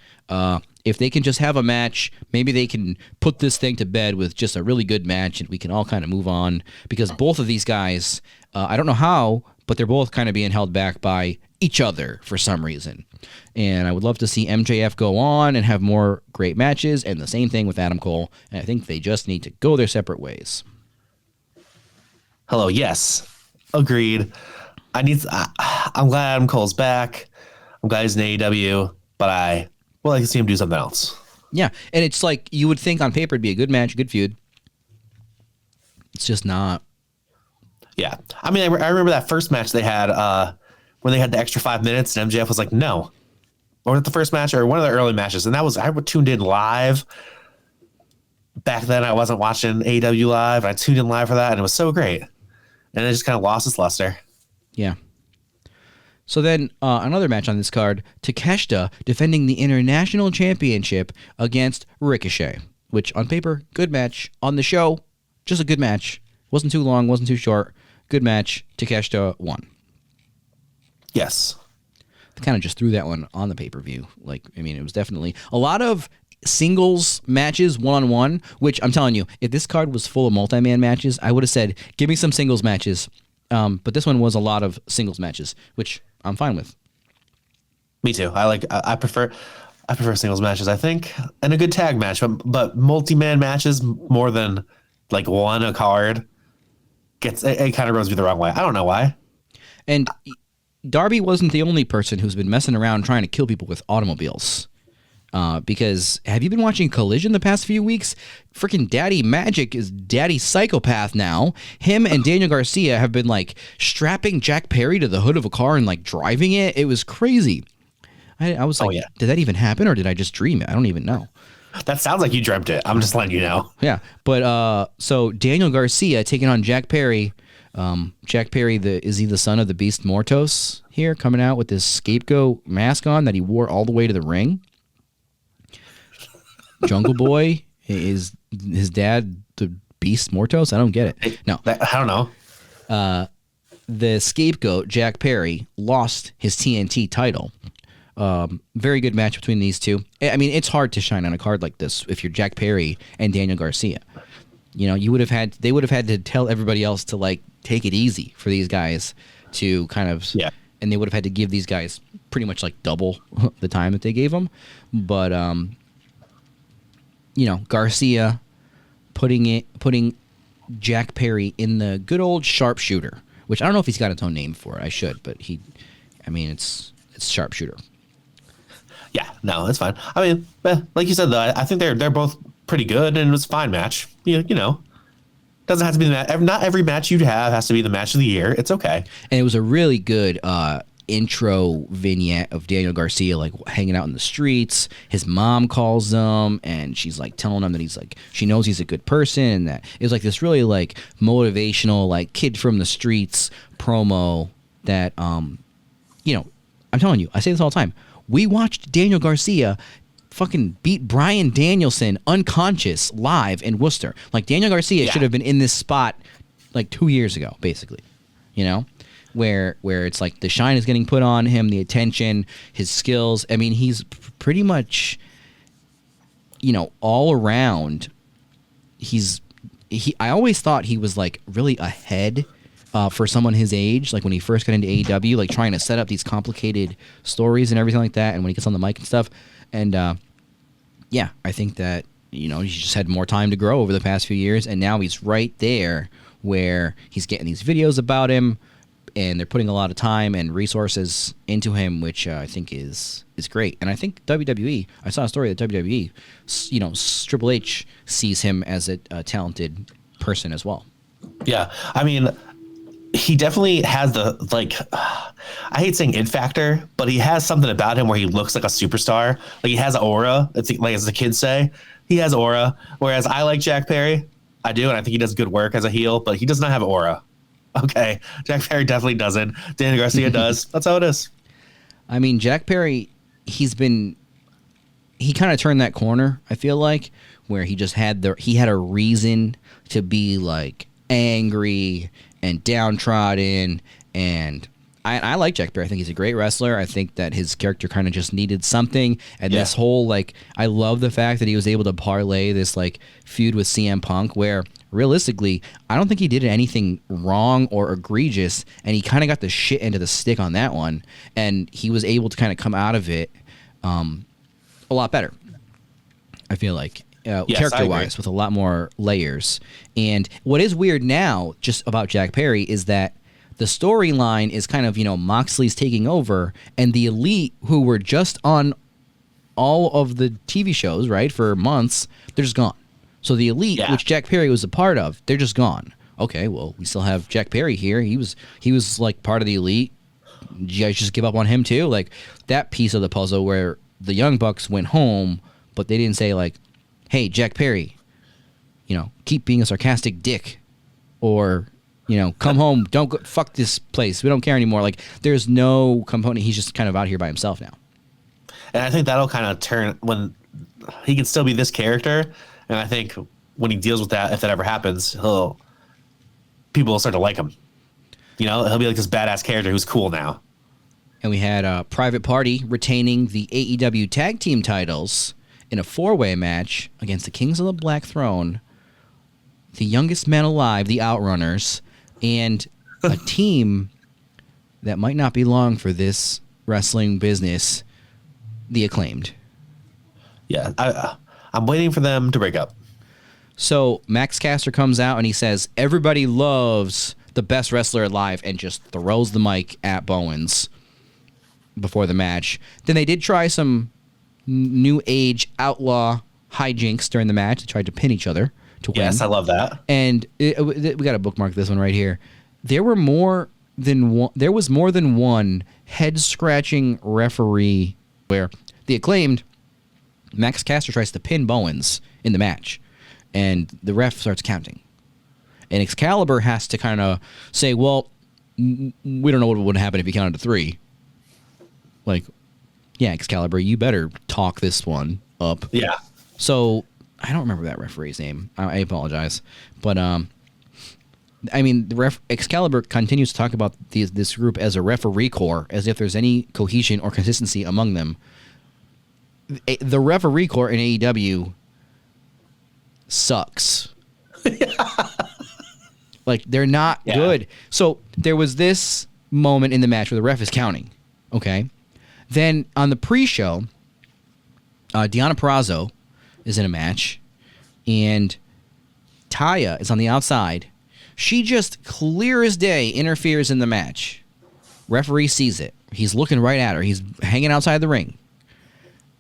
If they can just have a match, maybe they can put this thing to bed with just a really good match, and we can all kind of move on. Because both of these guys, I don't know how, but they're both kind of being held back by each other for some reason. And I would love to see MJF go on and have more great matches, and the same thing with Adam Cole. And I think they just need to go their separate ways. Hello, yes. Agreed. I'm glad Adam Cole's back. I'm glad he's in AEW, but I like to see him do something else. Yeah, and it's like you would think on paper it'd be a good match, a good feud. It's just not. Yeah. I mean, I remember that first match they had when they had the extra 5 minutes, and MJF was like, no. Or at the first match or one of the early matches, and that was, I tuned in live. Back then, I wasn't watching AEW live. I tuned in live for that, and it was so great. And it just kind of lost its luster. Yeah. So then another match on this card, Takeshita defending the International Championship against Ricochet, which on paper, good match. On the show, just a good match. Wasn't too long, wasn't too short. Good match. Takeshita won. Yes. I kind of just threw that one on the pay-per-view. It was definitely a lot of singles matches, one-on-one, which I'm telling you, if this card was full of multi-man matches, I would have said, give me some singles matches. But this one was a lot of singles matches, which I'm fine with. Me too. I prefer singles matches, I think, and a good tag match, but multi-man matches more than like one a card it kind of rubs me the wrong way. I don't know why. And Darby wasn't the only person who's been messing around trying to kill people with automobiles. Because have you been watching Collision the past few weeks? Freaking Daddy Magic is Daddy Psychopath now. Him and Daniel Garcia have been strapping Jack Perry to the hood of a car and driving it. It was crazy. I was like, did that even happen or did I just dream it? I don't even know. That sounds like you dreamt it. I'm just letting you know. Yeah, but so Daniel Garcia taking on Jack Perry. Jack Perry, is he the son of the Beast Mortos here, coming out with this scapegoat mask on that he wore all the way to the ring? Jungle Boy is his dad the Beast Mortos? I don't get it. No, I don't know. The scapegoat Jack Perry lost his TNT title. Very good match between these two. I mean, it's hard to shine on a card like this if you're Jack Perry and Daniel Garcia. They would have had to tell everybody else to take it easy for these guys to kind of, and they would have had to give these guys pretty much double the time that they gave them. But Garcia putting Jack Perry in the good old sharpshooter, which I don't know if he's got its own name for it. I should, but it's sharpshooter. Yeah, no, it's fine. I mean, like you said, though, I think they're both pretty good, and it was a fine match. Doesn't have to be the match. Not every match you have has to be the match of the year. It's okay. And it was a really good intro vignette of Daniel Garcia hanging out in the streets. His mom calls him, and she's telling him that she knows he's a good person, and that it was this really motivational kid from the streets promo that I'm telling you, I say this all the time. We watched Daniel Garcia fucking beat Bryan Danielson unconscious live in Worcester. Daniel Garcia should have been in this spot 2 years ago, basically. Where it's the shine is getting put on him, the attention, his skills. I mean, he's pretty much, all around. I always thought he was really ahead for someone his age, when he first got into AEW, trying to set up these complicated stories and everything like that, and when he gets on the mic and stuff. And I think that he's just had more time to grow over the past few years, and now he's right there where he's getting these videos about him, and they're putting a lot of time and resources into him, which I think is great. And I think WWE, I saw a story that WWE, Triple H sees him as a talented person as well. Yeah, I mean, he definitely has the I hate saying it factor, but he has something about him where he looks like a superstar. He has aura. It's as the kids say, he has aura. Whereas I like Jack Perry, I do, and I think he does good work as a heel, but he does not have aura. Okay, Jack Perry definitely doesn't. Daniel Garcia does. That's how it is. I mean, Jack Perry, he kind of turned that corner. I feel where he just had a reason to be angry and downtrodden, and I like Jack Perry. I think he's a great wrestler. I think that his character kind of just needed something. And this whole, like, I love the fact that he was able to parlay this, like, feud with CM Punk where, realistically, I don't think he did anything wrong or egregious. And he kind of got the shit into the stick on that one. And he was able to kind of come out of it a lot better, I feel like. Character-wise, with a lot more layers. And what is weird now, just about Jack Perry, is that the storyline is kind of, Moxley's taking over, and the Elite, who were just on all of the TV shows, right, for months, they're just gone. So the Elite, which Jack Perry was a part of, they're just gone. Okay, well, we still have Jack Perry here. He was like part of the Elite. Did you guys just give up on him too? Like, that piece of the puzzle where the Young Bucks went home, but they didn't say, like, hey, Jack Perry, keep being a sarcastic dick, or, come home, don't go, fuck this place, we don't care anymore. Like, there's no component. He's just kind of out here by himself now. And I think that'll kind of turn when he can still be this character. And I think when he deals with that, if that ever happens, people will start to like him. He'll be like this badass character who's cool now. And we had a Private Party retaining the AEW tag team titles in a 4-way match against the Kings of the Black Throne, the youngest men alive, the Outrunners, and a team that might not be long for this wrestling business, the Acclaimed. Yeah, I'm waiting for them to break up. So Max Caster comes out and he says, everybody loves the best wrestler alive, and just throws the mic at Bowens before the match. Then they did try some new age outlaw hijinks during the match. They tried to pin each other to win. Yes, I love that. And we got to bookmark this one right here. There was more than one head scratching referee where the Acclaimed, Max Caster tries to pin Bowens in the match, and the ref starts counting, and Excalibur has to kind of say, well, we don't know what would happen if he counted to 3. Like, yeah, Excalibur, you better talk this one up. Yeah. So I don't remember that referee's name. I apologize. But, the Excalibur continues to talk about this group as a referee corps, as if there's any cohesion or consistency among them. The referee corps in AEW sucks. Like, they're not good. So there was this moment in the match where the ref is counting. Okay. Then on the pre-show, Deonna Purrazzo is in a match, and Taya is on the outside. She just, clear as day, interferes in the match. Referee sees it. He's looking right at her. He's hanging outside the ring.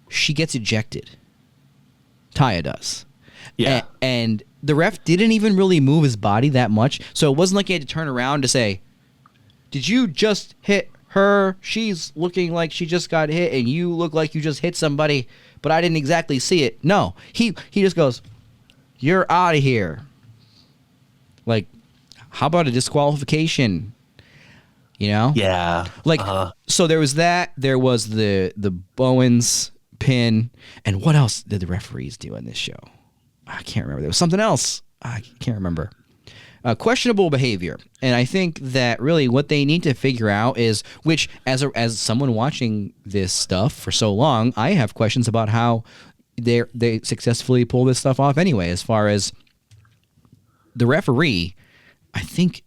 She gets ejected. Taya does. Yeah. And the ref didn't even really move his body that much, so it wasn't like he had to turn around to say, did you just hit her? She's looking like she just got hit, and you look like you just hit somebody, but I didn't exactly see it. No, he just goes, you're out of here. Like, how about a disqualification? Yeah. Like, so there was that. There was the Bowens pin, and what else did the referees do on this show? I can't remember. There was something else. I can't remember. Questionable behavior. And I think that really what they need to figure out is, which as someone watching this stuff for so long, I have questions about how they successfully pull this stuff off anyway, as far as the referee. I think,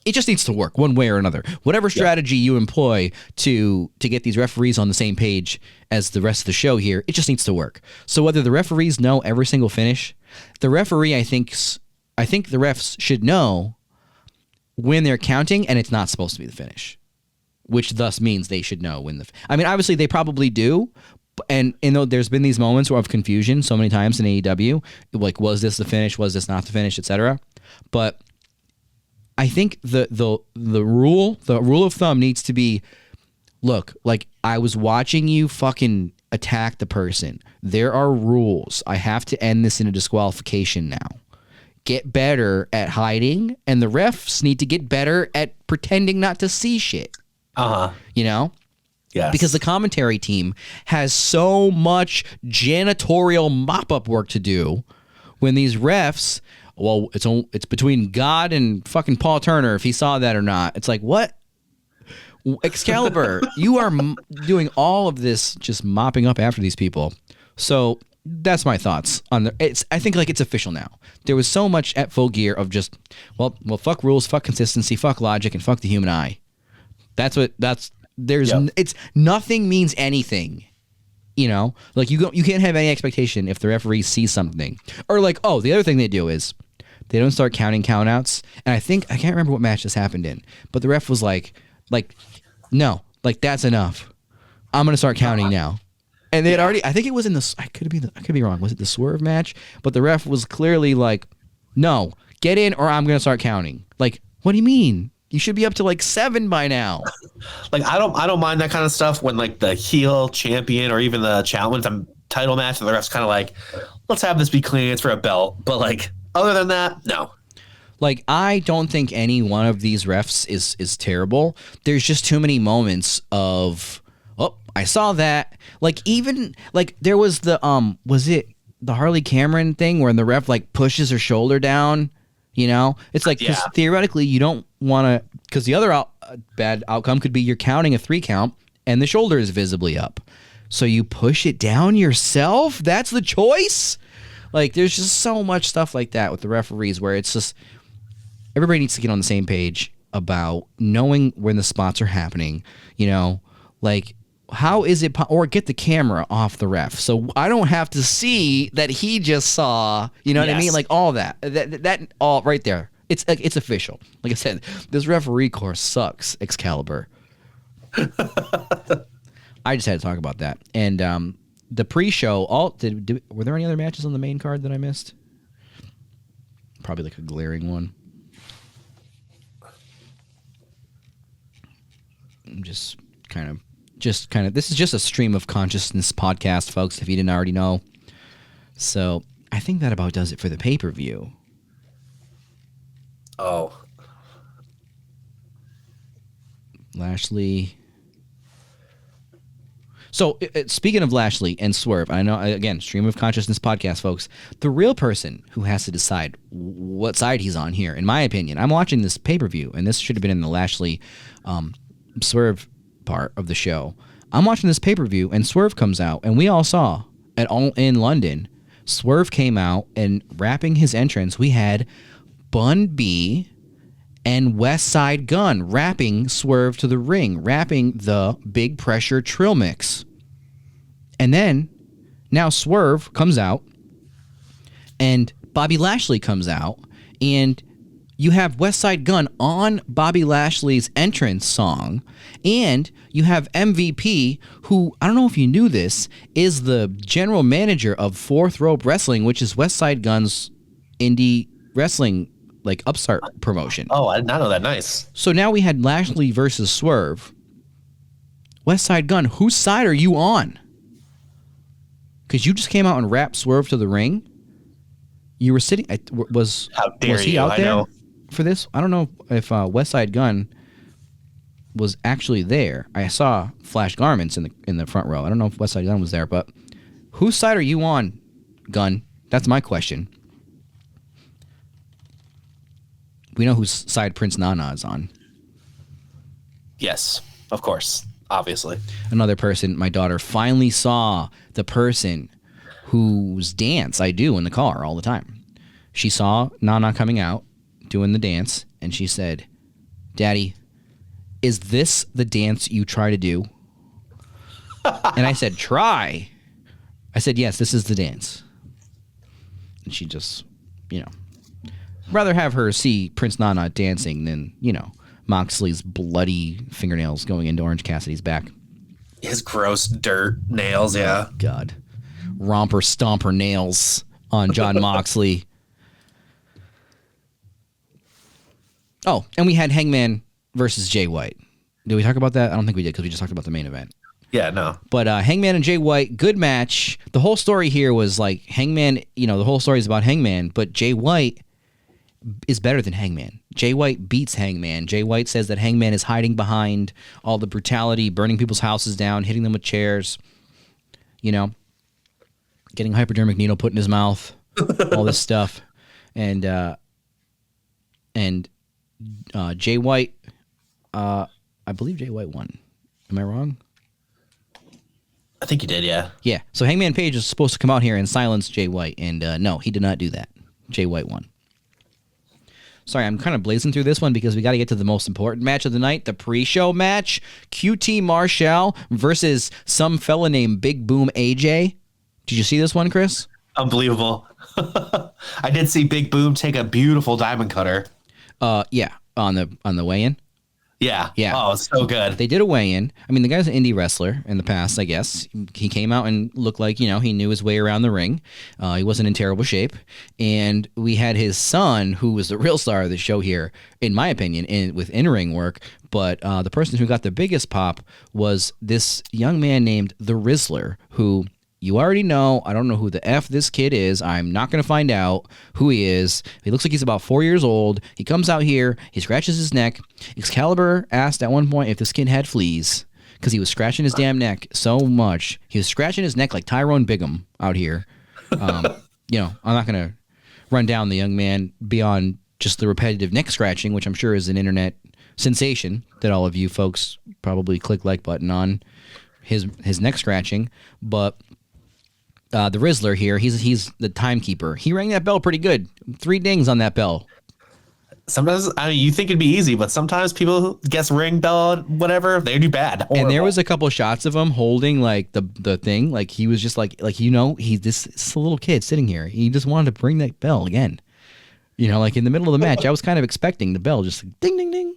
it just needs to work one way or another. Whatever strategy you employ to get these referees on the same page as the rest of the show here, it just needs to work. So whether the referees know every single finish, the referee, I think the refs should know when they're counting and it's not supposed to be the finish, which thus means they should know when obviously they probably do. And there's been these moments of confusion so many times in AEW, like, was this the finish? Was this not the finish? Etc. But I think the rule of thumb needs to be, look, like, I was watching you fucking attack the person. There are rules. I have to end this in a disqualification now. Get better at hiding, and the refs need to get better at pretending not to see shit. Yes. Because the commentary team has so much janitorial mop-up work to do when these refs, well, it's between God and fucking Paul Turner if he saw that or not. It's like, what? Excalibur, you are doing all of this, just mopping up after these people. So that's my thoughts on the. I think like it's official now. There was so much at Full Gear of just well, fuck rules, fuck consistency, fuck logic, and fuck the human eye. It's nothing means anything. You know, like you can't have any expectation if the referee sees something, or like, oh, the other thing they do is they don't start counting countouts. And I can't remember what match this happened in, but the ref was like, no, like that's enough. I'm gonna start counting now. And they had already, I think it was in the, I could be wrong. Was it the Swerve match? But the ref was clearly like, no, get in or I'm gonna start counting. Like, what do you mean? You should be up to like 7 by now. Like I don't mind that kind of stuff when like the heel champion or even the challenge title match and the ref's kind of like, let's have this be clean. It's for a belt. But like other than that, no. Like I don't think any one of these refs is terrible. There's just too many moments of I saw that. Like even like there was the was it the Harley Cameron thing where the ref like pushes her shoulder down. You know, it's like cause theoretically you don't want to, because the other bad outcome could be you're counting a 3 count and the shoulder is visibly up. So you push it down yourself. That's the choice. Like there's just so much stuff like that with the referees where it's just everybody needs to get on the same page about knowing when the spots are happening. You know, like how is it or get the camera off the ref so I don't have to see that he just saw, you know what I mean? Like all that all right there. It's official. Like I said, this referee course sucks, Excalibur. I just had to talk about that. And the pre-show, were there any other matches on the main card that I missed? Probably like a glaring one. I'm just kind of this is just a stream of consciousness podcast, folks, if you didn't already know. So I think that about does it for the pay-per-view. Oh. Lashley. So speaking of Lashley and Swerve, I know, again, stream of consciousness podcast, folks, the real person who has to decide what side he's on here, in my opinion, I'm watching this pay-per-view, and this should have been in the Lashley Swerve part of the show. I'm watching this pay-per-view and Swerve comes out, and we all saw at All in London, Swerve came out and wrapping his entrance, we had Bun B and West Side Gun wrapping Swerve to the ring, wrapping the big pressure Trill Mix. And then now Swerve comes out and Bobby Lashley comes out, and you have West Side Gun on Bobby Lashley's entrance song, and you have MVP, who, I don't know if you knew this, is the general manager of Fourth Rope Wrestling, which is West Side Gun's indie wrestling, like, upstart promotion. Oh, I did not know that. Nice. So now we had Lashley versus Swerve. West Side Gun, whose side are you on? Because you just came out and wrapped Swerve to the ring. You were sitting... Was he out there for this? I don't know if West Side Gun was actually there. I saw Flash Garments in the front row. I don't know if West Side Gun was there, but whose side are you on, Gun? That's my question. We know whose side Prince Nana is on. Yes, of course. Obviously. Another person, my daughter finally saw the person whose dance I do in the car all the time. She saw Nana coming out, doing the dance, and she said, "Daddy, is this the dance you try to do?" And I said, "Try." I said, "Yes, this is the dance." And she just, rather have her see Prince Nana dancing than, Moxley's bloody fingernails going into Orange Cassidy's back. His gross dirt nails, yeah. Oh, God. Romper stomper nails on John Moxley. Oh, and we had Hangman versus Jay White. Did we talk about that? I don't think we did because we just talked about the main event. Yeah, no. But Hangman and Jay White, good match. The whole story here was like Hangman, the whole story is about Hangman, but Jay White is better than Hangman. Jay White beats Hangman. Jay White says that Hangman is hiding behind all the brutality, burning people's houses down, hitting them with chairs, getting a hypodermic needle put in his mouth, all this stuff. And Jay White, I I believe Jay White won. Am I wrong? I think you did, yeah. Yeah. So Hangman Page is supposed to come out here and silence Jay White, and no, he did not do that. Jay White won. Sorry, I'm kind of blazing through this one because we got to get to the most important match of the night, the pre-show match. QT Marshall versus some fella named Big Boom AJ. Did you see this one, Kris? Unbelievable. I did see Big Boom take a beautiful diamond cutter. Yeah, on the weigh-in. Yeah. Yeah. Oh, it's so good. They did a weigh-in. I mean, the guy's an indie wrestler in the past, I guess. He came out and looked like, he knew his way around the ring. He wasn't in terrible shape. And we had his son, who was the real star of the show here, in my opinion, with in-ring work. But the person who got the biggest pop was this young man named The Rizzler, who... You already know. I don't know who the F this kid is. I'm not going to find out who he is. He looks like he's about 4 years old. He comes out here. He scratches his neck. Excalibur asked at one point if this kid had fleas because he was scratching his damn neck so much. He was scratching his neck like Tyrone Bigham out here. I'm not going to run down the young man beyond just the repetitive neck scratching, which I'm sure is an internet sensation that all of you folks probably click like button on his neck scratching. But... the Rizzler here, he's the timekeeper. He rang that bell pretty good. 3 dings on that bell. Sometimes, you think it'd be easy, but sometimes people guess ring bell, whatever, they do bad. Horrible. And there was a couple shots of him holding like the thing, like he was just he's this little kid sitting here. He just wanted to ring that bell again. Like in the middle of the match, I was kind of expecting the bell just ding ding ding.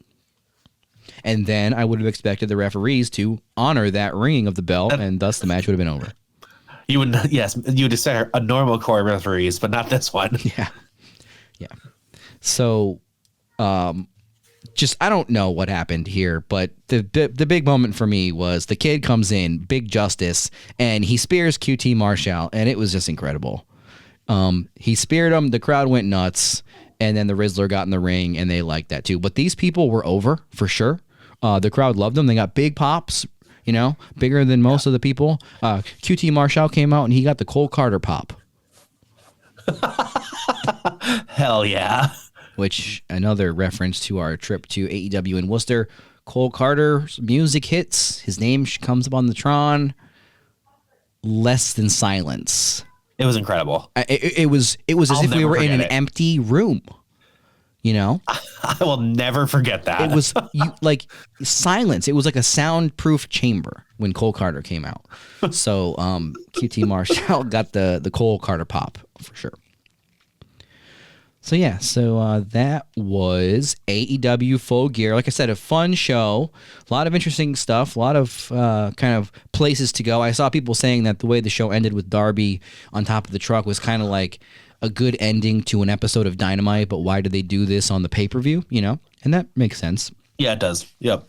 And then I would have expected the referees to honor that ringing of the bell, and thus the match would have been over. You would, yes, you would say a normal core referees, but not this one. Yeah. So, I don't know what happened here, but the big moment for me was the kid comes in, Big Justice, and he spears QT Marshall, and it was just incredible. He speared him, the crowd went nuts, and then the Rizzler got in the ring, and they liked that too. But these people were over for sure. The crowd loved them. They got big pops. Bigger than most of the people. QT Marshall came out and he got the Cole Carter pop. Hell yeah. Which, another reference to our trip to AEW in Worcester. Cole Carter's music hits. His name comes up on the Tron. Less than silence. It was incredible. It was as if we were in an empty room. I will never forget that. It was like silence. It was like a soundproof chamber when Cole Carter came out. So QT Marshall got the Cole Carter pop for sure. So yeah, that was AEW Full Gear. Like I said, a fun show, a lot of interesting stuff, a lot of kind of places to go. I saw people saying that the way the show ended with Darby on top of the truck was kind of like a good ending to an episode of Dynamite, but why did they do this on the pay-per-view, And that makes sense. Yeah, it does. Yep.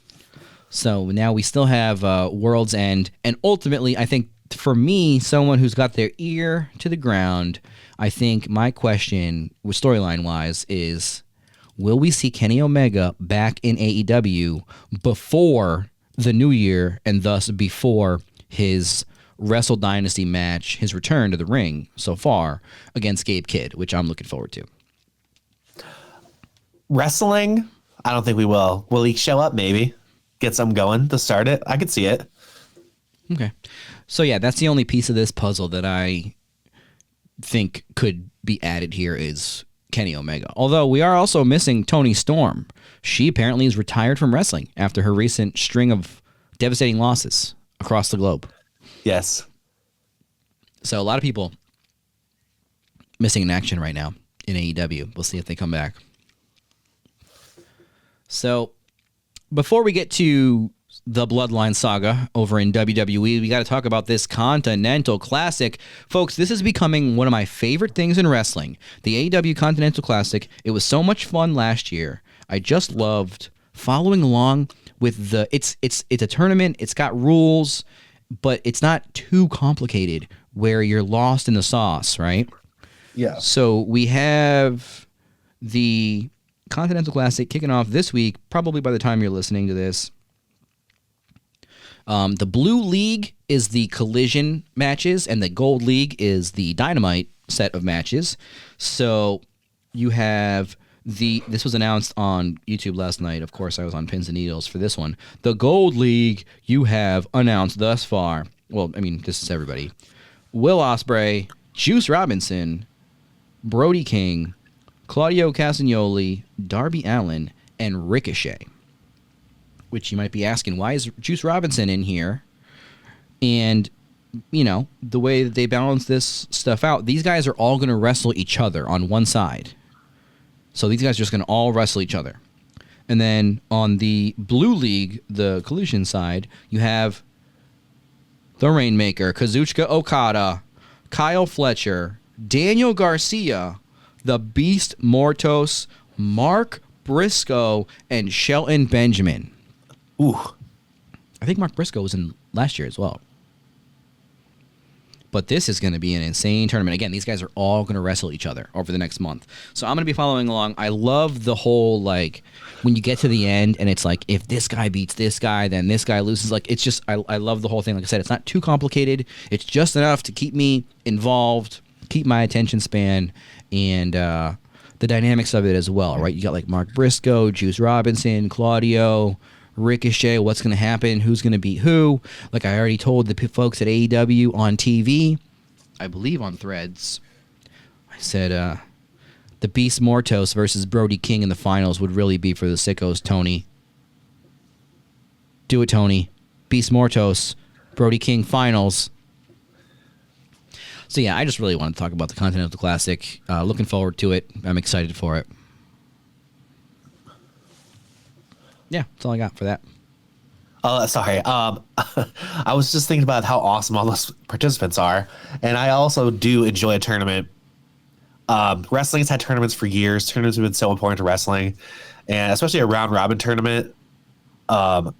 So now we still have World's End, and ultimately, I think for me, someone who's got their ear to the ground, I think my question, storyline-wise, is will we see Kenny Omega back in AEW before the new year, and thus before his Wrestle Dynasty match, his return to the ring so far against Gabe Kidd, which I'm looking forward to. Wrestling, I don't think we will. Will he show up? Maybe get some going to start it. I could see it. Okay. So yeah, that's the only piece of this puzzle that I think could be added here is Kenny Omega. Although we are also missing Toni Storm. She apparently is retired from wrestling after her recent string of devastating losses across the globe. Yes. So a lot of people missing in action right now in AEW. We'll see if they come back. So before we get to the Bloodline saga over in WWE, we got to talk about this Continental Classic. Folks, this is becoming one of my favorite things in wrestling. The AEW Continental Classic. It was so much fun last year. I just loved following along with the it's a tournament. It's got rules, but it's not too complicated where you're lost in the sauce, right? Yeah. So we have the Continental Classic kicking off this week, probably by the time you're listening to this. The Blue League is the Collision matches, and the Gold League is the Dynamite set of matches. So you have This was announced on YouTube last night. Of course, I was on pins and needles for this one. The Gold League you have announced thus far. Well, I mean, this is everybody. Will Ospreay, Juice Robinson, Brody King, Claudio Castagnoli, Darby Allin, and Ricochet. Which you might be asking, why is Juice Robinson in here? And, you know, the way that they balance this stuff out, these guys are all going to wrestle each other on one side. So these guys are just going to all wrestle each other. And then on the Blue League, the Collision side, you have the Rainmaker, Kazuchika Okada, Kyle Fletcher, Daniel Garcia, the Beast Mortos, Mark Briscoe, and Shelton Benjamin. Ooh. I think Mark Briscoe was in last year as well. But this is going to be an insane tournament. Again, these guys are all going to wrestle each other over the next month. So I'm going to be following along. I love the whole, like, when you get to the end and it's like, if this guy beats this guy, then this guy loses. Like, it's just, I love the whole thing. Like I said, it's not too complicated. It's just enough to keep me involved, keep my attention span, and the dynamics of it as well, right? You got, like, Mark Briscoe, Juice Robinson, Claudio, Ricochet, what's going to happen, who's going to beat who. Like I already told the folks at AEW on TV, I believe on Threads, I said the Beast Mortos versus Brody King in the finals would really be for the sickos, Tony. Do it, Tony. Beast Mortos, Brody King finals. So yeah, I just really want to talk about the Continental Classic. Looking forward to it. I'm excited for it. Yeah, that's all I got for that. Sorry. I was just thinking about how awesome all those participants are, and I also do enjoy a tournament. Wrestling has had tournaments for years. Tournaments have been so important to wrestling, and especially a round robin tournament. They're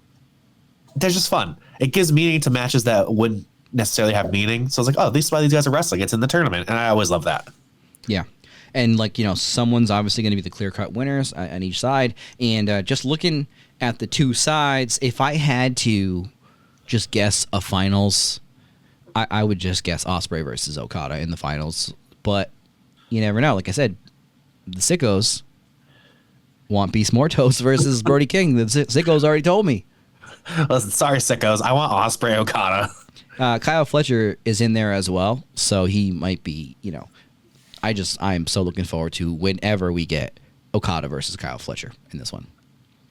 just fun. It gives meaning to matches that wouldn't necessarily have meaning. So it's like, oh, this is why these guys are wrestling. It's in the tournament, and I always love that. Yeah. And, like, you know, someone's obviously going to be the clear-cut winners on each side. And just looking at the two sides, if I had to just guess a finals, I would just guess Ospreay versus Okada in the finals. But you never know. Like I said, the sickos want Beast Mortos versus Brody King. The sickos already told me. Listen, sorry, sickos. I want Ospreay Okada. Kyle Fletcher is in there as well, so he might be, you know. I'm so looking forward to whenever we get Okada versus Kyle Fletcher in this one.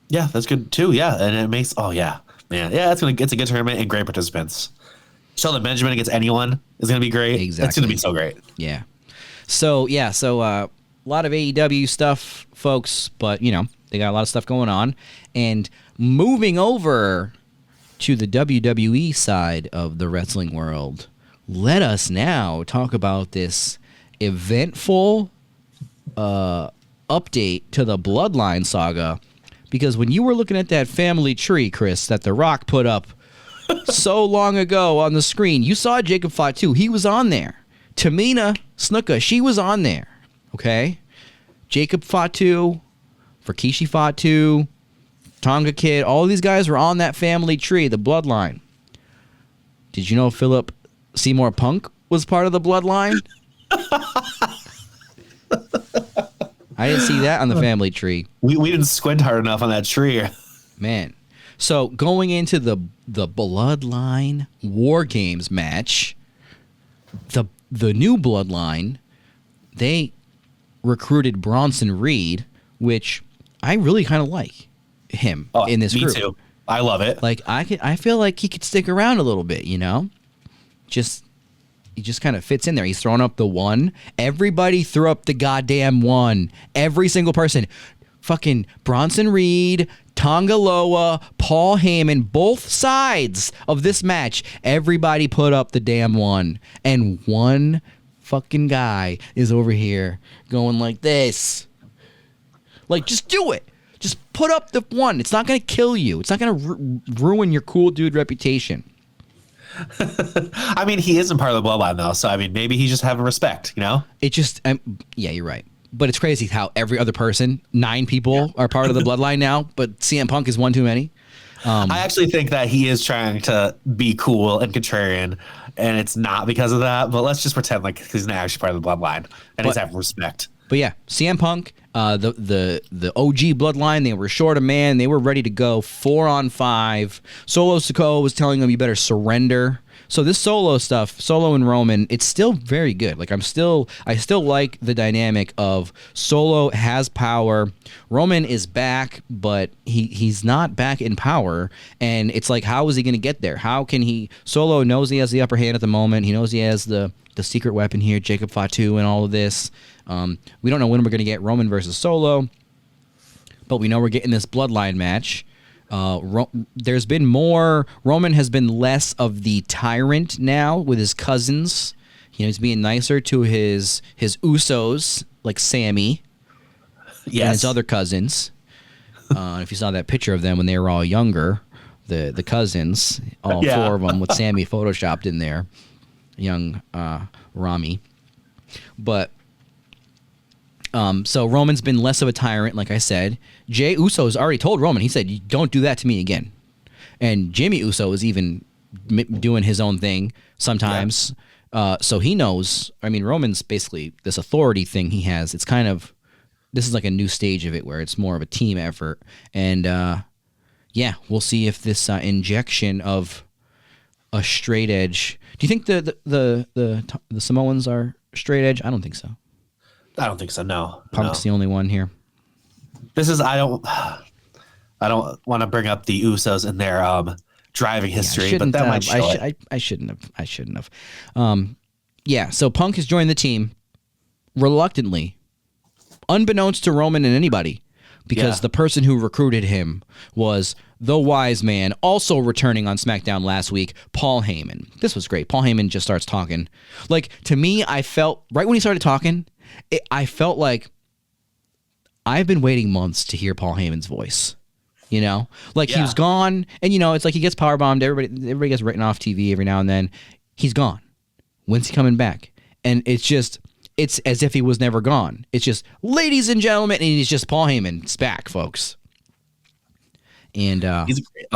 Yeah, that's good too. Yeah, and it makes it's a good tournament and great participants. Sheldon Benjamin against anyone is gonna be great. Exactly, it's gonna be so great. Yeah. So a lot of AEW stuff, folks, but you know they got a lot of stuff going on. And moving over to the WWE side of the wrestling world, let us now talk about this eventful update to the Bloodline saga, because when you were looking at that family tree, Kris, that The Rock put up so long ago on the screen, you saw Jacob Fatu. He was on there. Tamina Snuka, she was on there. Okay? Jacob Fatu, Rikishi Fatu, Tonga Kid, all these guys were on that family tree, the Bloodline. Did you know Philip Seymour Punk was part of the Bloodline? I didn't see that on the family tree. We didn't squint hard enough on that tree. Man. So going into the Bloodline War Games match, the new Bloodline, they recruited Bronson Reed, which I really kind of like him in this group. Me too. I love it. Like I feel like he could stick around a little bit, you know? He just kind of fits in there. He's throwing up the one. Everybody threw up the goddamn one. Every single person. Fucking Bronson Reed, Tonga Loa, Paul Heyman, both sides of this match. Everybody put up the damn one. And one fucking guy is over here going like this. Like, just do it. Just put up the one. It's not going to kill you. It's not going to ruin your cool dude reputation. I mean, he isn't part of the Bloodline, though. So, I mean, maybe he's just having respect, you know? It just, yeah, you're right. But it's crazy how every other person, 9 people, are part of the Bloodline now, but CM Punk is one too many. I actually think that he is trying to be cool and contrarian, and it's not because of that. But let's just pretend like he's not actually part of the Bloodline, and he's having respect. But yeah, CM Punk, the OG Bloodline, they were short a man. They were ready to go 4-on-5. Solo Sikoa was telling them, you better surrender. So this Solo stuff, Solo and Roman, it's still very good. Like I still like the dynamic of Solo has power. Roman is back, but he's not back in power. And it's like, how is he going to get there? How can he? Solo knows he has the upper hand at the moment. He knows he has the secret weapon here, Jacob Fatu, and all of this. We don't know when we're going to get Roman versus Solo, but we know we're getting this Bloodline match. There's been more. Roman has been less of the tyrant now with his cousins. He's being nicer to his Usos, like Sammy, and his other cousins. If you saw that picture of them when they were all younger, the cousins, all four of them with Sammy photoshopped in there, young Rami. But so Roman's been less of a tyrant, like I said. Jey Uso's already told Roman, he said, don't do that to me again. And Jimmy Uso is even doing his own thing sometimes. Yeah. So he knows. I mean, Roman's basically this authority thing he has. It's kind of, this is like a new stage of it where it's more of a team effort. And we'll see if this injection of a straight edge. Do you think the Samoans are straight edge? I don't think so. I don't think so. No, Punk's the only one here. This is I don't want to bring up the Usos in their driving history, but that might show it. I shouldn't have. So Punk has joined the team reluctantly, unbeknownst to Roman and anybody, because the person who recruited him was the wise man, also returning on SmackDown last week, Paul Heyman. This was great. Paul Heyman just starts talking. Like, to me, I felt, right when he started talking, I felt like I've been waiting months to hear Paul Heyman's voice. He was gone, and it's like he gets powerbombed. Everybody gets written off TV every now and then. He's gone. When's he coming back? And it's as if he was never gone. It's just, ladies and gentlemen, and he's just Paul Heyman's back, folks. And he's great.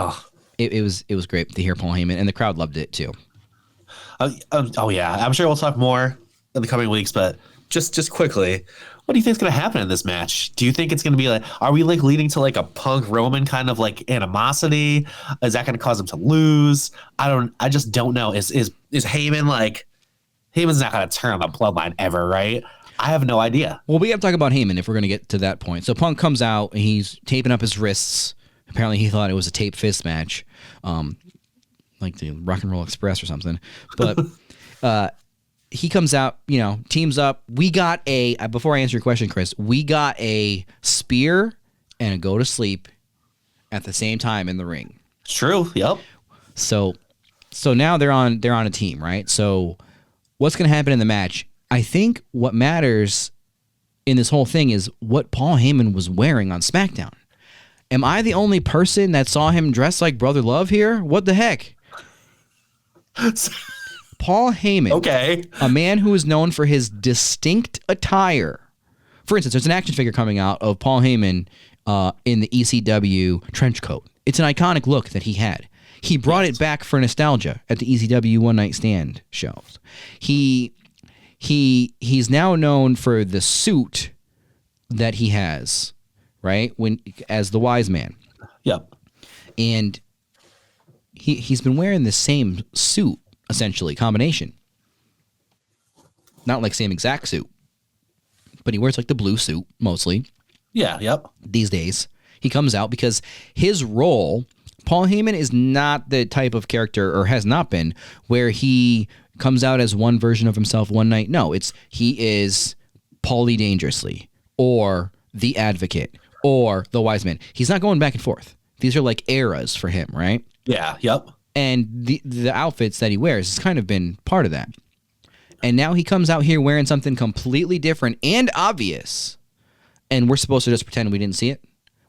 It was great to hear Paul Heyman, and the crowd loved it too. I'm sure we'll talk more in the coming weeks, but just quickly, what do you think is going to happen in this match? Do you think it's going to be like, are we like leading to like a Punk Roman kind of like animosity? Is that going to cause him to lose? I just don't know. Is Heyman like, Heyman's not going to turn on the Bloodline ever, right? I have no idea. Well, we have to talk about Heyman if we're going to get to that point. So Punk comes out and he's taping up his wrists. Apparently he thought it was a tape fist match, like the Rock and Roll Express or something. But he comes out, teams up. We got before I answer your question, Chris, we got a spear and a go to sleep at the same time in the ring. It's true. Yep. So now they're on a team, right? So what's going to happen in the match? I think what matters in this whole thing is what Paul Heyman was wearing on SmackDown. Am I the only person that saw him dressed like Brother Love here? What the heck? Paul Heyman, okay, a man who is known for his distinct attire. For instance, there's an action figure coming out of Paul Heyman in the ECW trench coat. It's an iconic look that he had. He brought it back for nostalgia at the ECW One Night Stand shows. He's now known for the suit that he has, right? As the wise man. Yep. And he's been wearing the same suit, essentially, combination. Not like same exact suit, but he wears like the blue suit mostly. Yeah, yep. These days. He comes out because his role, Paul Heyman is not the type of character, or has not been, where he comes out as one version of himself one night. No, he is Paulie Dangerously, or the Advocate, or the Wise Man. He's not going back and forth. These are like eras for him, right? Yeah, yep. And the outfits that he wears has kind of been part of that. And now he comes out here wearing something completely different and obvious. And we're supposed to just pretend we didn't see it?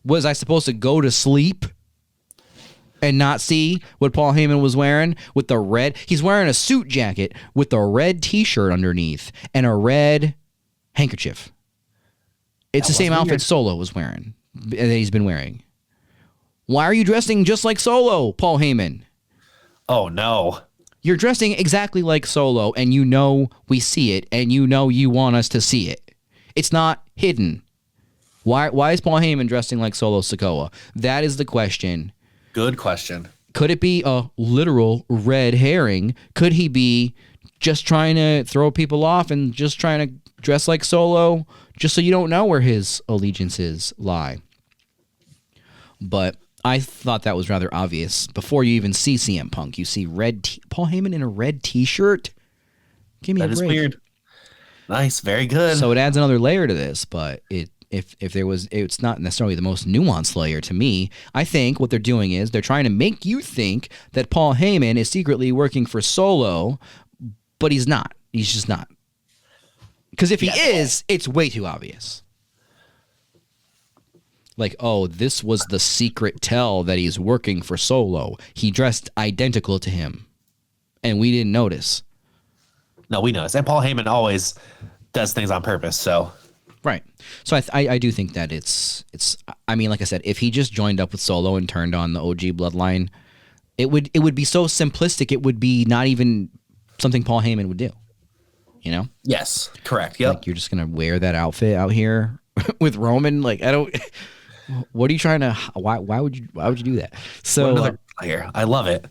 Was I supposed to go to sleep and not see what Paul Heyman was wearing with the red? He's wearing a suit jacket with a red t-shirt underneath and a red handkerchief. It's the same outfit Solo was wearing, that he's been wearing. Why are you dressing just like Solo, Paul Heyman? Oh, no. You're dressing exactly like Solo, and we see it, and you want us to see it. It's not hidden. Why is Paul Heyman dressing like Solo Sikoa? That is the question. Good question. Could it be a literal red herring? Could he be just trying to throw people off and just trying to dress like Solo just so you don't know where his allegiances lie? But I thought that was rather obvious. Before you even see CM Punk, you see Paul Heyman in a red T-shirt. Give me a break. That is weird. Nice, very good. So it adds another layer to this, but it's not necessarily the most nuanced layer to me. I think what they're doing is they're trying to make you think that Paul Heyman is secretly working for Solo, but he's not. He's just not. Because if he is, it's way too obvious. Like, oh, this was the secret tell that he's working for Solo. He dressed identical to him, and we didn't notice. No, we noticed. And Paul Heyman always does things on purpose, so... Right. So I do think that it's I mean, like I said, if he just joined up with Solo and turned on the OG Bloodline, it would be so simplistic. It would be not even something Paul Heyman would do. You know? Yes, correct. Yep. Like, you're just gonna wear that outfit out here with Roman. Like, I don't. What are you trying to? Why would you do that? So another player. I love it.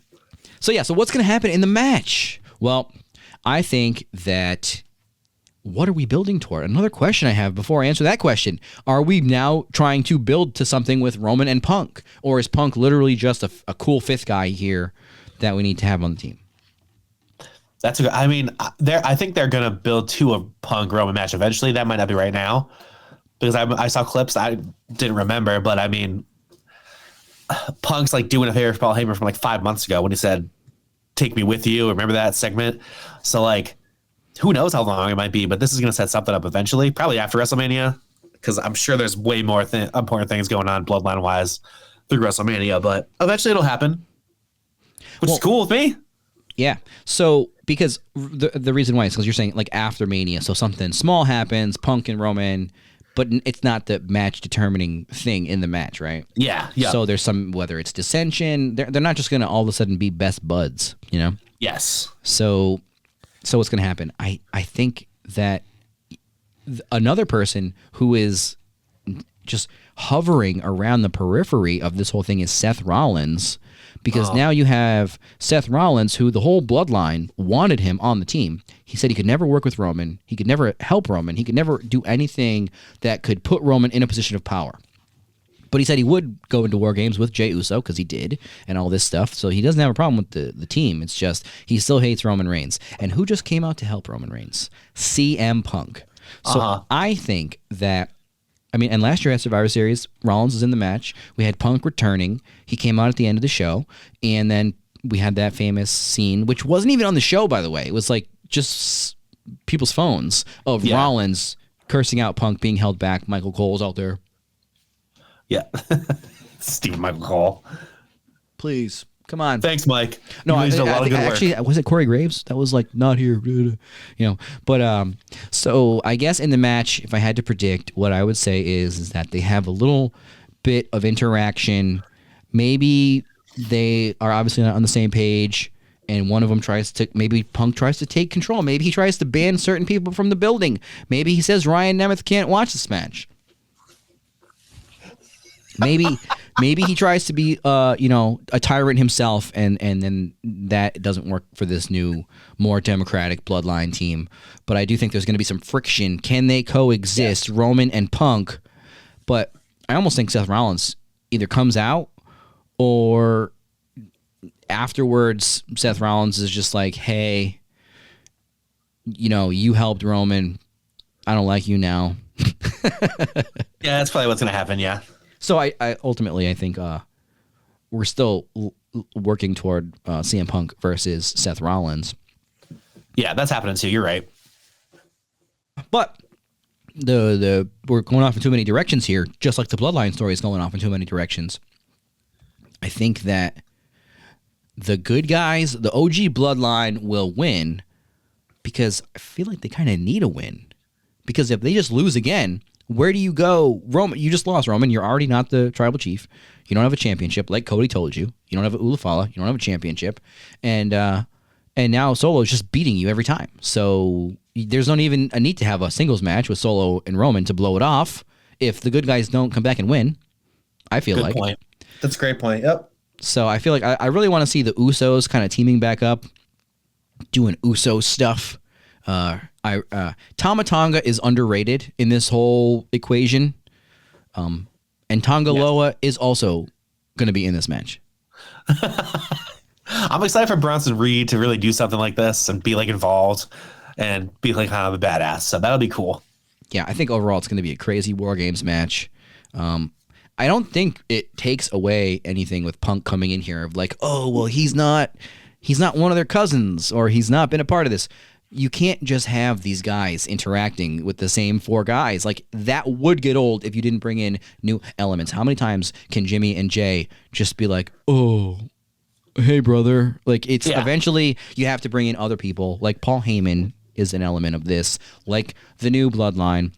So yeah. So what's gonna happen in the match? Well, I think that. What are we building toward? Another question I have before I answer that question. Are we now trying to build to something with Roman and Punk? Or is Punk literally just a cool fifth guy here that we need to have on the team? That's I mean, I think they're going to build to a Punk Roman match eventually. That might not be right now. Because I saw clips I didn't remember. But I mean, Punk's like doing a favor for Paul Heyman from like 5 months ago when he said, "Take me with you." Remember that segment? So like, who knows how long it might be, but this is going to set something up eventually, probably after WrestleMania, because I'm sure there's way more important things going on bloodline-wise through WrestleMania, but eventually it'll happen, which is cool with me. Yeah. So, because the reason why is because you're saying, like, after Mania, so something small happens, Punk and Roman, but it's not the match-determining thing in the match, right? Yeah, yeah. So there's some, whether it's dissension, they're not just going to all of a sudden be best buds, you know? Yes. So what's going to happen? I think that another person who is just hovering around the periphery of this whole thing is Seth Rollins, because now you have Seth Rollins, who the whole bloodline wanted him on the team. He said he could never work with Roman. He could never help Roman. He could never do anything that could put Roman in a position of power. But he said he would go into War Games with Jey Uso, because he did, and all this stuff. So he doesn't have a problem with the team. It's just he still hates Roman Reigns. And who just came out to help Roman Reigns? CM Punk. So I think that, I mean, and last year at Survivor Series, Rollins was in the match. We had Punk returning. He came out at the end of the show. And then we had that famous scene, which wasn't even on the show, by the way. It was like just people's phones of Rollins cursing out Punk being held back. Michael Cole's out there. Yeah. Steve Michael Cole. Please. Come on. Thanks, Mike. No, I did a lot of good work. Actually, was it Corey Graves? That was like, not here. You know, but so I guess in the match, if I had to predict, what I would say is that they have a little bit of interaction. Maybe they are obviously not on the same page, and one of them maybe Punk tries to take control. Maybe he tries to ban certain people from the building. Maybe he says Ryan Nemeth can't watch this match. Maybe he tries to be, a tyrant himself, and then that doesn't work for this new, more democratic bloodline team. But I do think there's going to be some friction. Can they coexist, Roman and Punk? But I almost think Seth Rollins either comes out, or afterwards Seth Rollins is just like, hey, you helped Roman. I don't like you now. Yeah, that's probably what's going to happen, yeah. So I ultimately think we're still working toward CM Punk versus Seth Rollins. Yeah, that's happening too. You're right. But we're going off in too many directions here, just like the Bloodline story is going off in too many directions. I think that the good guys, the OG Bloodline, will win because I feel like they kind of need a win. Because if they just lose again, where do you go? Roman, you just lost, Roman. You're already not the tribal chief. You don't have a championship, like Cody told you. You don't have a Ulafala. You don't have a championship. And And now Solo's just beating you every time. So there's not even a need to have a singles match with Solo and Roman to blow it off if the good guys don't come back and win, I feel like. Good point. That's a great point. Yep. So I feel like I really want to see the Usos kind of teaming back up, doing Uso stuff. Tama Tonga is underrated in this whole equation. And Tonga Loa is also going to be in this match. I'm excited for Bronson Reed to really do something like this and be like involved and be like kind of a badass. So that'll be cool. Yeah, I think overall it's going to be a crazy War Games match. I don't think it takes away anything with Punk coming in here of like, oh, well, he's not one of their cousins or he's not been a part of this. You can't just have these guys interacting with the same 4 guys. Like, that would get old if you didn't bring in new elements. How many times can Jimmy and Jay just be like, oh, hey, brother? Like, it's eventually you have to bring in other people. Like, Paul Heyman is an element of this. Like, the new Bloodline.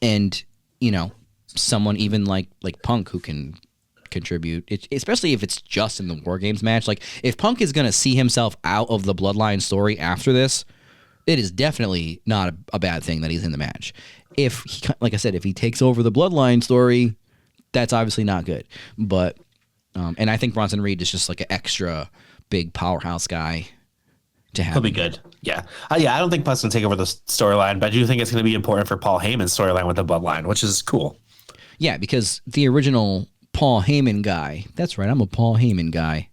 And, you know, someone even like Punk who can contribute, especially if it's just in the War Games match. Like, if Punk is going to see himself out of the Bloodline story after this, it is definitely not a bad thing that he's in the match. If he, like I said, if he takes over the Bloodline story, that's obviously not good. But and I think Bronson Reed is just like an extra big powerhouse guy to have. He'll be good. Yeah. I don't think Punk's going to take over the storyline, but I do think it's going to be important for Paul Heyman's storyline with the Bloodline, which is cool. Yeah, because the original Paul Heyman guy. That's right, I'm a Paul Heyman guy.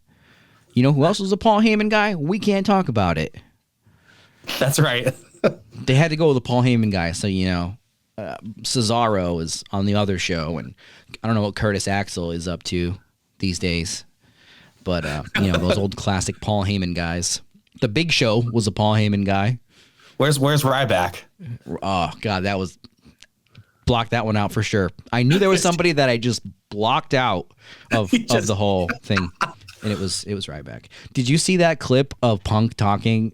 You know who else was a Paul Heyman guy? We can't talk about it. That's right. They had to go with the Paul Heyman guy, so, you know, Cesaro is on the other show, and I don't know what Curtis Axel is up to these days. But, you know, those old classic Paul Heyman guys. The Big Show was a Paul Heyman guy. Where's Ryback? Oh, God, that was... Blocked that one out for sure. I knew there was somebody that I just blocked out of the whole thing, and it was Ryback. Did you see that clip of Punk talking?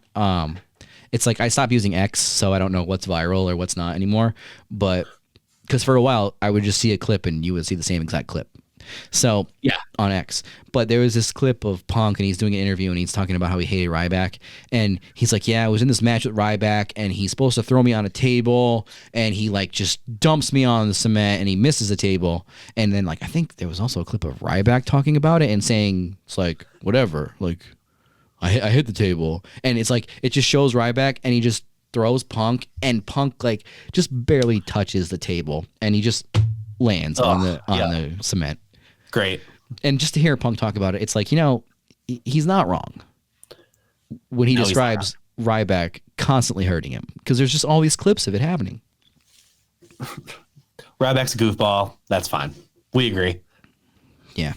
It's like I stopped using X, so I don't know what's viral or what's not anymore. But because for a while I would just see a clip and you would see the same exact clip. So yeah, on X. But there was this clip of Punk and he's doing an interview and he's talking about how he hated Ryback. And he's like, yeah, I was in this match with Ryback and he's supposed to throw me on a table and he like just dumps me on the cement and he misses the table. And then like I think there was also a clip of Ryback talking about it and saying it's like, whatever, like I hit the table. And it's like it just shows Ryback and he just throws Punk and Punk like just barely touches the table and he just lands on the cement. Great. And just to hear Punk talk about it, it's like, you know, he's not wrong when he describes Ryback constantly hurting him because there's just all these clips of it happening. Ryback's a goofball. That's fine. We agree. Yeah.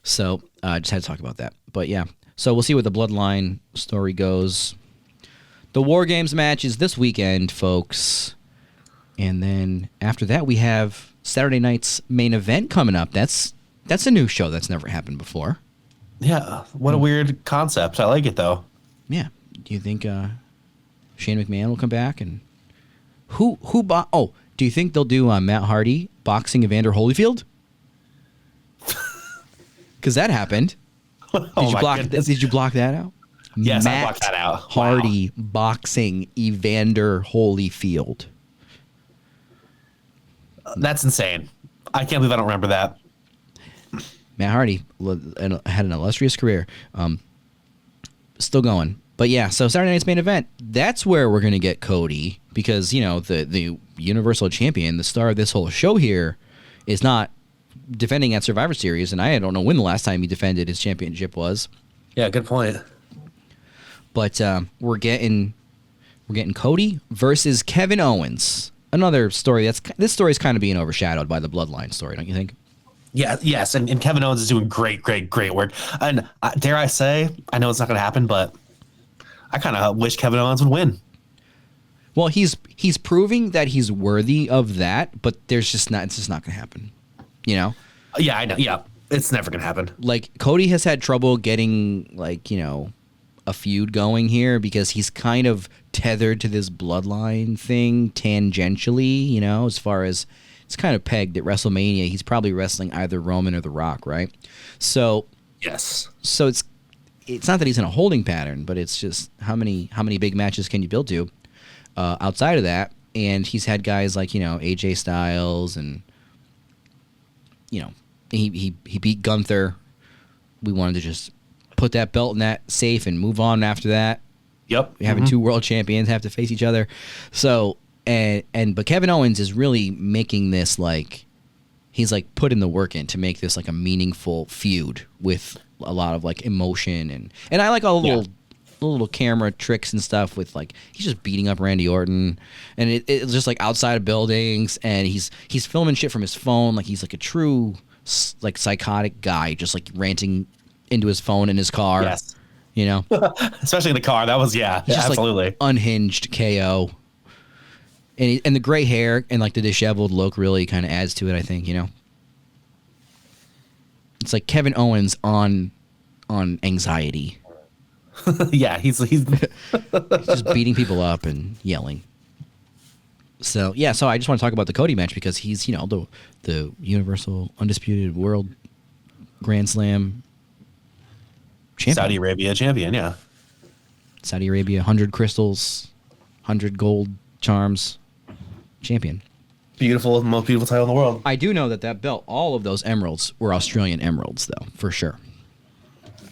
So I just had to talk about that. But yeah, so we'll see where the Bloodline story goes. The War Games match is this weekend, folks. And then after that, we have Saturday night's main event coming up. That's a new show that's never happened before. Yeah, what a weird concept. I like it though. Yeah. Do you think Shane McMahon will come back and do you think they'll do Matt Hardy boxing Evander Holyfield? Because that happened. Did you block that out? Yes, Matt I blocked that out. Hardy boxing Evander Holyfield. That's insane. I can't believe I don't remember that. Matt Hardy had an illustrious career. Still going. But yeah, so Saturday night's main event, that's where we're going to get Cody because, you know, the Universal Champion, the star of this whole show here, is not defending at Survivor Series, and I don't know when the last time he defended his championship was. Yeah, good point. But we're getting Cody versus Kevin Owens. Another story this story is kind of being overshadowed by the Bloodline story, don't you think? Yeah, yes, and Kevin Owens is doing great work. And dare I say, I know it's not going to happen, but I kind of wish Kevin Owens would win. Well, he's proving that he's worthy of that, but it's just not going to happen. You know? Yeah, I know. Yeah, it's never going to happen. Like Cody has had trouble getting like, you know, a feud going here because he's kind of tethered to this Bloodline thing tangentially, you know, as far as it's kind of pegged at WrestleMania. He's probably wrestling either Roman or The Rock, right? So yes. So it's not that he's in a holding pattern, but it's just how many big matches can you build to outside of that? And he's had guys like, AJ Styles, and he beat Gunther. We wanted to just put that belt in that safe and move on after that. Yep. Having two world champions have to face each other. So but Kevin Owens is really making this like, he's like putting the work in to make this like a meaningful feud with a lot of like emotion, and I like all the little camera tricks and stuff with like, he's just beating up Randy Orton, and it's just like outside of buildings, and he's filming shit from his phone, like he's like a true like psychotic guy, just like ranting into his phone in his car. Yes. Especially in the car. That was he's just absolutely like unhinged KO. And the gray hair and like the disheveled look really kind of adds to it, I think, It's like Kevin Owens on anxiety. Yeah, he's just beating people up and yelling. So I just want to talk about the Cody match because he's, the Universal Undisputed World Grand Slam champion. Saudi Arabia champion, yeah. Saudi Arabia, 100 crystals, 100 gold charms champion. Beautiful, most beautiful title in the world. I do know that belt, all of those emeralds were Australian emeralds, though, for sure.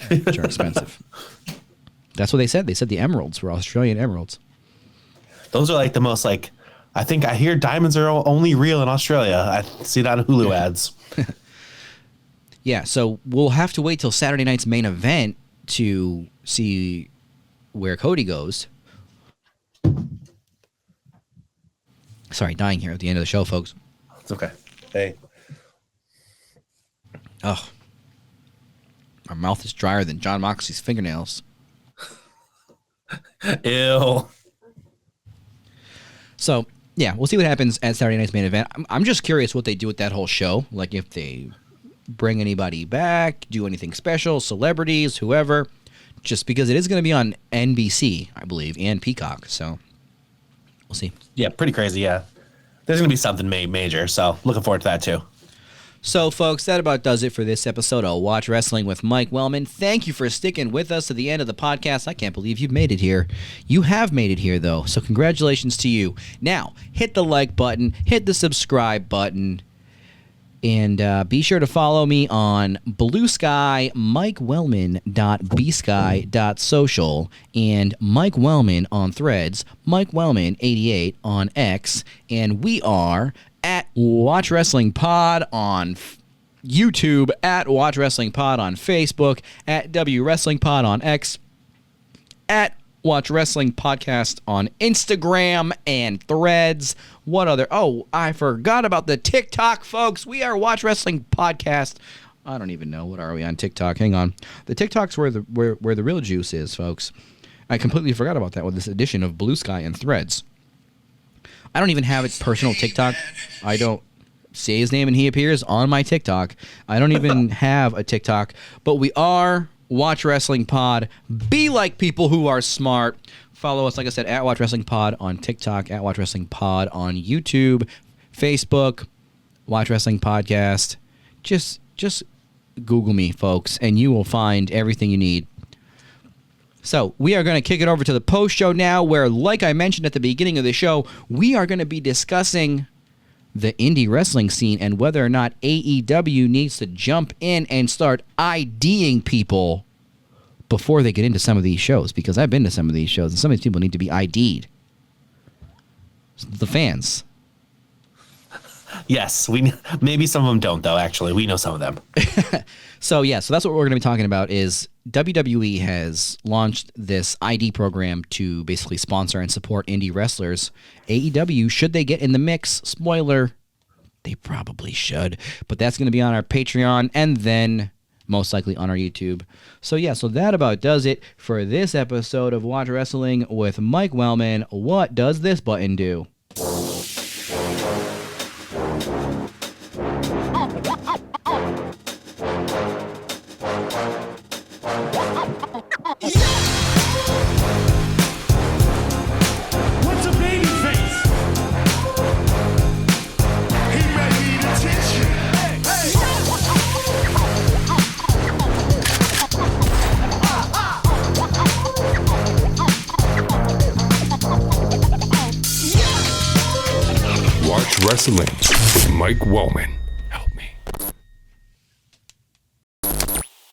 Which are expensive. That's what they said. They said the emeralds were Australian emeralds. Those are like the most like, I think I hear diamonds are only real in Australia. I see that in Hulu ads. Yeah, so we'll have to wait till Saturday night's main event to see where Cody goes. Sorry, dying here at the end of the show, folks. It's okay. Hey. Oh. My mouth is drier than John Moxley's fingernails. Ew. So, yeah, we'll see what happens at Saturday night's main event. I'm just curious what they do with that whole show. Like, if they bring anybody back, do anything special, celebrities, whoever. Just because it is going to be on NBC, I believe, and Peacock. So, we'll see. Yeah, pretty crazy, yeah. There's going to be something major, so looking forward to that, too. So, folks, that about does it for this episode of Watch Wrestling with Mike Wellman. Thank you for sticking with us to the end of the podcast. I can't believe you've made it here. You have made it here, though, so congratulations to you. Now, hit the like button, hit the subscribe button, and be sure to follow me on Blue Sky, MikeWellman.bsky.social, and Mike Wellman on Threads, Mike Wellman88 on X, and we are at Watch Wrestling Pod on YouTube, at Watch Wrestling Pod on Facebook, at W Wrestling Pod on X, at Watch Wrestling Podcast on Instagram and Threads. What other? Oh, I forgot about the TikTok, folks. We are Watch Wrestling Podcast. I don't even know. What are we on TikTok? Hang on. The TikTok's where the real juice is, folks. I completely forgot about that with this edition of Blue Sky and Threads. I don't even have its personal TikTok. I don't say his name and he appears on my TikTok. I don't even have a TikTok, but we are Watch Wrestling Pod. Be like people who are smart. Follow us, like I said, at Watch Wrestling Pod on TikTok, at Watch Wrestling Pod on YouTube, Facebook, Watch Wrestling Podcast. Just Google me, folks, and you will find everything you need. So we are going to kick it over to the post show now, where, like I mentioned at the beginning of the show, we are going to be discussing the indie wrestling scene and whether or not AEW needs to jump in and start IDing people before they get into some of these shows, because I've been to some of these shows and some of these people need to be ID'd. The fans. Yes, maybe some of them don't, though. Actually, we know some of them. So that's what we're going to be talking about. Is WWE has launched this ID program to basically sponsor and support indie wrestlers. AEW, should they get in the mix? Spoiler, they probably should. But that's going to be on our Patreon and then most likely on our YouTube. So that about does it for this episode of Watch Wrestling with Mike Wellman. What does this button do? What's a baby face? He may need attention. Hey, hey. Wrestling with Mike Wellman.